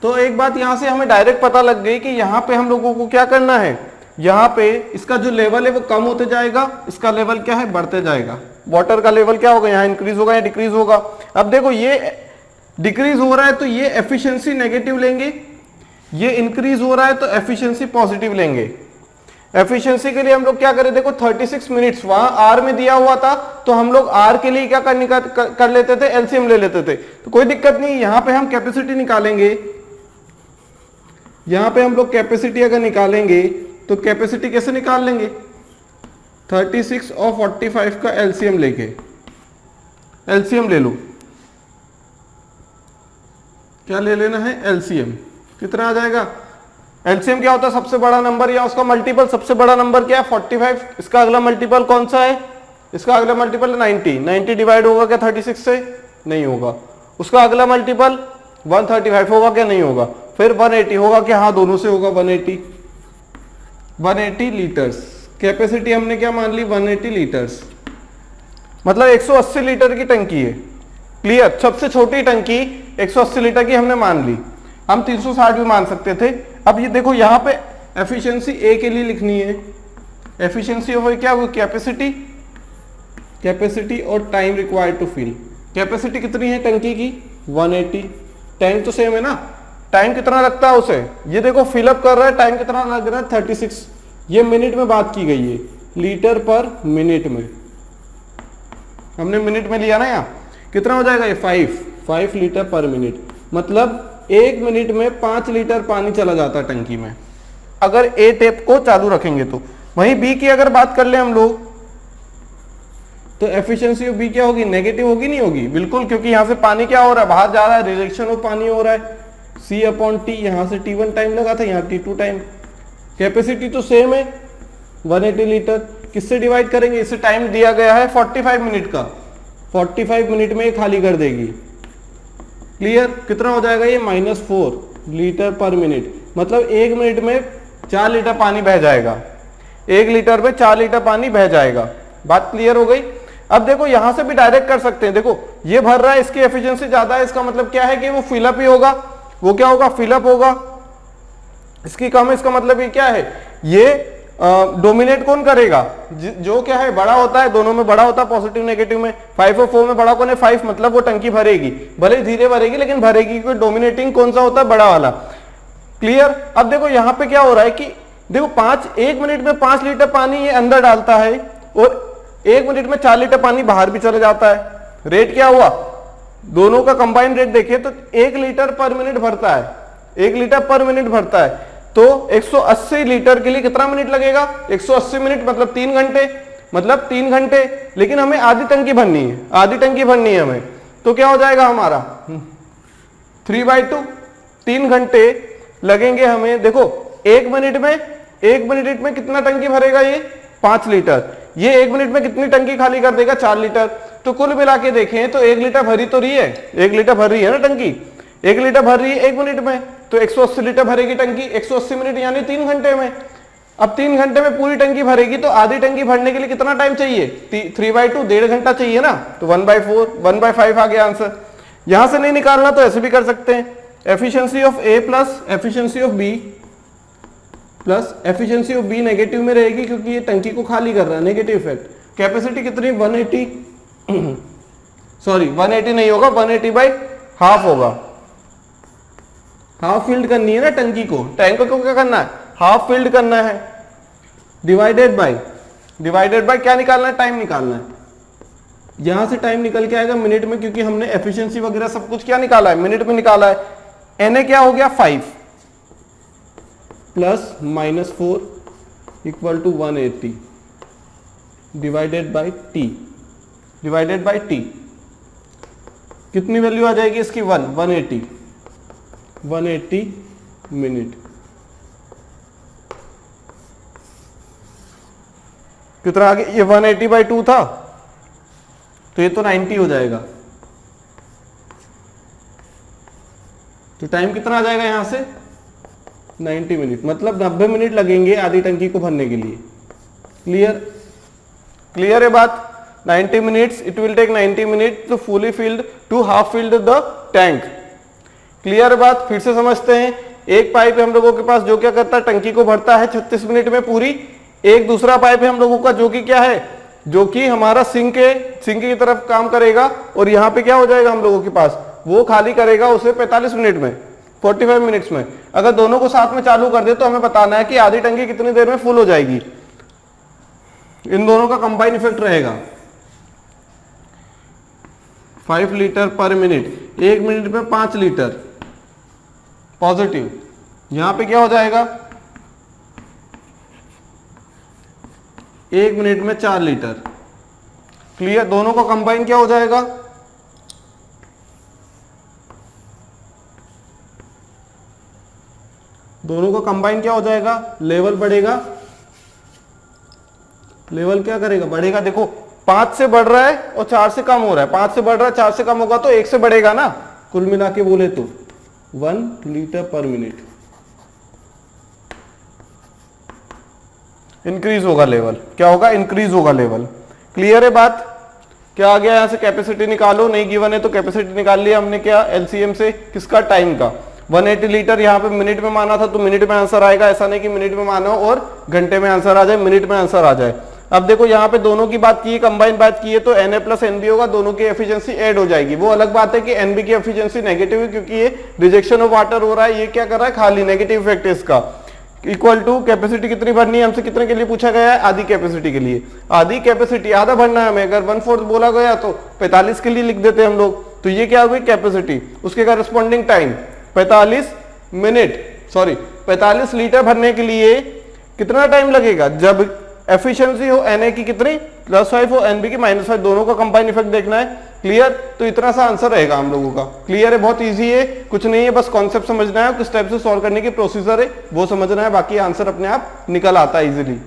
तो एक बात यहां से हमें डायरेक्ट पता लग गई कि यहां पे हम लोगों को क्या करना है, यहां पे इसका जो लेवल है वो कम होते जाएगा, इसका लेवल क्या है, बढ़ते जाएगा। वाटर का लेवल क्या होगा, यहाँ इंक्रीज होगा या डिक्रीज होगा। अब देखो ये डिक्रीज हो रहा है तो ये एफिशिएंसी नेगेटिव लेंगे, ये इंक्रीज हो रहा है तो एफिशिएंसी पॉजिटिव लेंगे। एफिशिएंसी के लिए हम लोग क्या करें, देखो 36 मिनट्स वहां आर में दिया हुआ था, तो हम लोग आर के लिए क्या कर लेते थे, एलसीएम ले लेते थे। तो कोई दिक्कत नहीं, यहां पे हम कैपेसिटी निकालेंगे। यहां पे हम लोग कैपेसिटी अगर निकालेंगे तो कैपेसिटी कैसे निकाल लेंगे, 36 और 45 का एलसीएम लेके, एलसीएम ले लो। क्या ले लेना है, एलसीएम। कितना आ जाएगा, एलसीएम क्या होता है, सबसे बड़ा नंबर या उसका मल्टीपल। सबसे बड़ा नंबर क्या है, 45। इसका अगला मल्टीपल कौन सा है, इसका अगला मल्टीपल 90। 90 डिवाइड होगा क्या 36 से, नहीं होगा। उसका अगला मल्टीपल 135 होगा क्या, नहीं होगा। फिर 180 होगा क्या, हाँ दोनों से होगा 180। 180 लीटर्स। कैपेसिटी हमने क्या मान ली, 180 लीटर्स, मतलब 180 लीटर की टंकी है। क्लियर, सबसे छोटी टंकी 180 लीटर की हमने मान ली। हम 360 भी मान सकते थे। अब ये देखो यहाँ पे एफिशिएंसी ए के लिए लिखनी है। एफिशिएंसी ऑफ क्या वो कैपेसिटी, कैपेसिटी और time required to fill. Capacity कितनी है टंकी की, 180। टाइम तो सेम है ना, टाइम कितना लगता है उसे, ये देखो फिलअप कर रहा है, टाइम कितना लग रहा है 36। ये मिनट में बात की गई है, लीटर पर मिनट में, हमने मिनट में लिया ना। यहाँ कितना हो जाएगा ये 5 लीटर पर मिनट, मतलब 1 मिनट में 5 लीटर पानी चला जाता है टंकी में, अगर ए टेप को चालू रखेंगे तो। वहीं बी की अगर बात कर ले हम लोग, तो एफिशिएंसी ऑफ बी क्या होगी, नेगेटिव होगी, नहीं होगी, बिल्कुल, क्योंकि यहां से पानी क्या हो रहा है, बाहर जा रहा है, रिजेक्शन ऑफ पानी हो रहा है। C/T, यहां से T1 टाइम लगा था, यहाँ T2 टाइम। कैपेसिटी तो सेम है 180 लीटर, किससे डिवाइड करेंगे, इससे टाइम दिया गया है 45 मिनट का, 45 मिनट में ये खाली कर देगी। क्लियर, कितना हो जाएगा ये, -4 लीटर पर मिनट, मतलब 1 मिनट में 4 लीटर पानी बह जाएगा, 1 लीटर में 4 लीटर पानी बह जाएगा। बात क्लियर हो गई। अब देखो यहां से भी डायरेक्ट कर सकते हैं, देखो ये भर रहा है, इसकी एफिशिएंसी ज्यादा है, इसका मतलब क्या है कि वो फिलअप ही होगा, वो क्या होगा, फिलअप होगा। इसकी कम है, इसका मतलब ये क्या है, ये डोमिनेट कौन करेगा, जो क्या है बड़ा होता है, दोनों में बड़ा होता है, पॉजिटिव नेगेटिव में। 5 और 4 में बड़ा कौन है, 5, मतलब वो टंकी भरेगी, भले धीरे भरेगी लेकिन भरेगी, क्योंकि डोमिनेटिंग कौन सा होता है, बड़ा वाला। क्लियर। अब देखो यहाँ पे क्या हो रहा है कि देखो 1 मिनट में 5 लीटर पानी ये अंदर डालता है और 1 मिनट में 4 लीटर पानी बाहर भी चला जाता है। रेट क्या हुआ, दोनों का कंबाइंड रेट देखिए तो 1 लीटर पर मिनट भरता है, 1 लीटर पर मिनट भरता है, तो 180 लीटर के लिए कितना मिनट लगेगा, 180 मिनट मतलब 3 घंटे, मतलब 3 घंटे। लेकिन हमें आधी टंकी भरनी है, आधी टंकी भरनी है हमें, तो क्या हो जाएगा हमारा 3/2, 3 घंटे लगेंगे हमें। देखो 1 मिनट में कितना टंकी भरेगा ये, 5 लीटर, ये 1 मिनट में कितनी टंकी खाली कर देगा, 4 लीटर। तो कुल मिला के देखें तो 1 लीटर भरी तो रही है, 1 लीटर भर रही है ना टंकी, 1 लीटर भर रही है 1 मिनट में, तो 180 लीटर भरेगी टंकी 180 मिनट यानी 3 घंटे में। अब 3 घंटे में पूरी टंकी भरेगी तो आधी टंकी भरने के लिए कितना टाइम चाहिए, 3/2, 1.5 घंटा चाहिए ना, तो 1/4, 1/5 आ गया आंसर। यहां से नहीं निकालना तो ऐसे भी कर सकते हैं, efficiency of A plus efficiency of B, plus efficiency of B negative में रहेगी क्योंकि ये टंकी को खाली कर रहा है, नेगेटिव इफेक्ट। कैपेसिटी कितनी 180 सॉरी 180 नहीं होगा, 180/2 होगा, हाफ फिल्ड करनी है ना टंकी को, टैंक को क्या करना है, हाफ फिल्ड करना है। डिवाइडेड बाय क्या निकालना है, टाइम निकालना है। यहां से टाइम निकल के आएगा मिनट में, क्योंकि हमने एफिशिएंसी वगैरह सब कुछ क्या निकाला है, मिनट में निकाला है। एन क्या हो गया 5 plus -4 equal to 180 divided by T, कितनी वैल्यू आ जाएगी इसकी 180 मिनट। कितना आगे, ये 180/2 था तो ये तो 90 हो जाएगा, तो टाइम कितना आ जाएगा यहां से 90 मिनट, मतलब 90 मिनट लगेंगे आधी टंकी को भरने के लिए। क्लियर है बात, 90 minutes, it will take 90 minute to fully filled to half filled the tank. Clear बात, फिर से समझते हैं। एक पाइप है हम लोगों के पास जो क्या करता है, टंकी को भरता है 36 मिनट में पूरी। एक दूसरा पाइप है हम लोगों का जो कि क्या है, जो कि हमारा सिंक की तरफ काम करेगा, और यहाँ पे क्या हो जाएगा हम लोगों के पास, वो खाली करेगा उसे 45 मिनट में, 45 मिनट्स में। अगर दोनों को साथ में चालू कर दे तो हमें बताना है कि आधी टंकी कितनी देर में फुल हो जाएगी। इन दोनों का कंबाइन इफेक्ट रहेगा। 5 लीटर पर मिनट, 1 मिनट में 5 लीटर पॉजिटिव, यहां पे क्या हो जाएगा 1 मिनट में 4 लीटर। क्लियर, दोनों का कंबाइन क्या हो जाएगा, दोनों का कंबाइन क्या हो जाएगा, लेवल बढ़ेगा, लेवल क्या करेगा, बढ़ेगा। देखो 5 से बढ़ रहा है और 4 से कम हो रहा है, 5 से बढ़ रहा है 4 से कम होगा तो 1 से बढ़ेगा ना, कुल मिला के बोले तो 1 लीटर पर मिनट। इंक्रीज होगा लेवल, क्या होगा, इंक्रीज होगा लेवल। क्लियर है बात? क्या आ गया, यहां से कैपेसिटी निकालो, नहीं गिवन है तो कैपेसिटी निकाल लिया हमने, क्या एलसीएम से, किसका, टाइम का। 180 लीटर यहाँ पे मिनट में माना था तो मिनट में आंसर आएगा, ऐसा नहीं कि मिनट में माना और घंटे में आंसर आ जाए, मिनट में आंसर आ जाए। अब देखो यहाँ पे दोनों की बात की है, कंबाइन बात की है, तो Na प्लस एनबी होगा, दोनों की एफिशिएंसी ऐड हो जाएगी। वो अलग बात है कि एनबी की एफिशिएंसी नेगेटिव है क्योंकि ये रिजेक्शन ऑफ वाटर हो रहा है, ये क्या कर रहा है, खाली नेगेटिव इफेक्ट है इसका। इक्वल टू कैपेसिटी कितनी भरनी है, हमसे कितने के लिए पूछा गया है, आधी कैपेसिटी के लिए। आधी कैपेसिटी आधा भरना है हमें, अगर 1/4 बोला गया तो 45 के लिए लिख देते हम लोग। तो ये क्या हुई कैपेसिटी, उसके corresponding time 45 minute, sorry 45 litre भरने के लिए कितना टाइम लगेगा, जब एफिशिएंसी हो Na की कितनी +5 हो, Nb की -5, दोनों का कंबाइन इफेक्ट देखना है। क्लियर? तो इतना सा आंसर रहेगा हम लोगों का। क्लियर है? बहुत इजी है, कुछ नहीं है, बस कॉन्सेप्ट समझना है, किस टाइप से सॉल्व करने की प्रोसीजर है वो समझना है, बाकी आंसर अपने आप निकल आता है इजीली।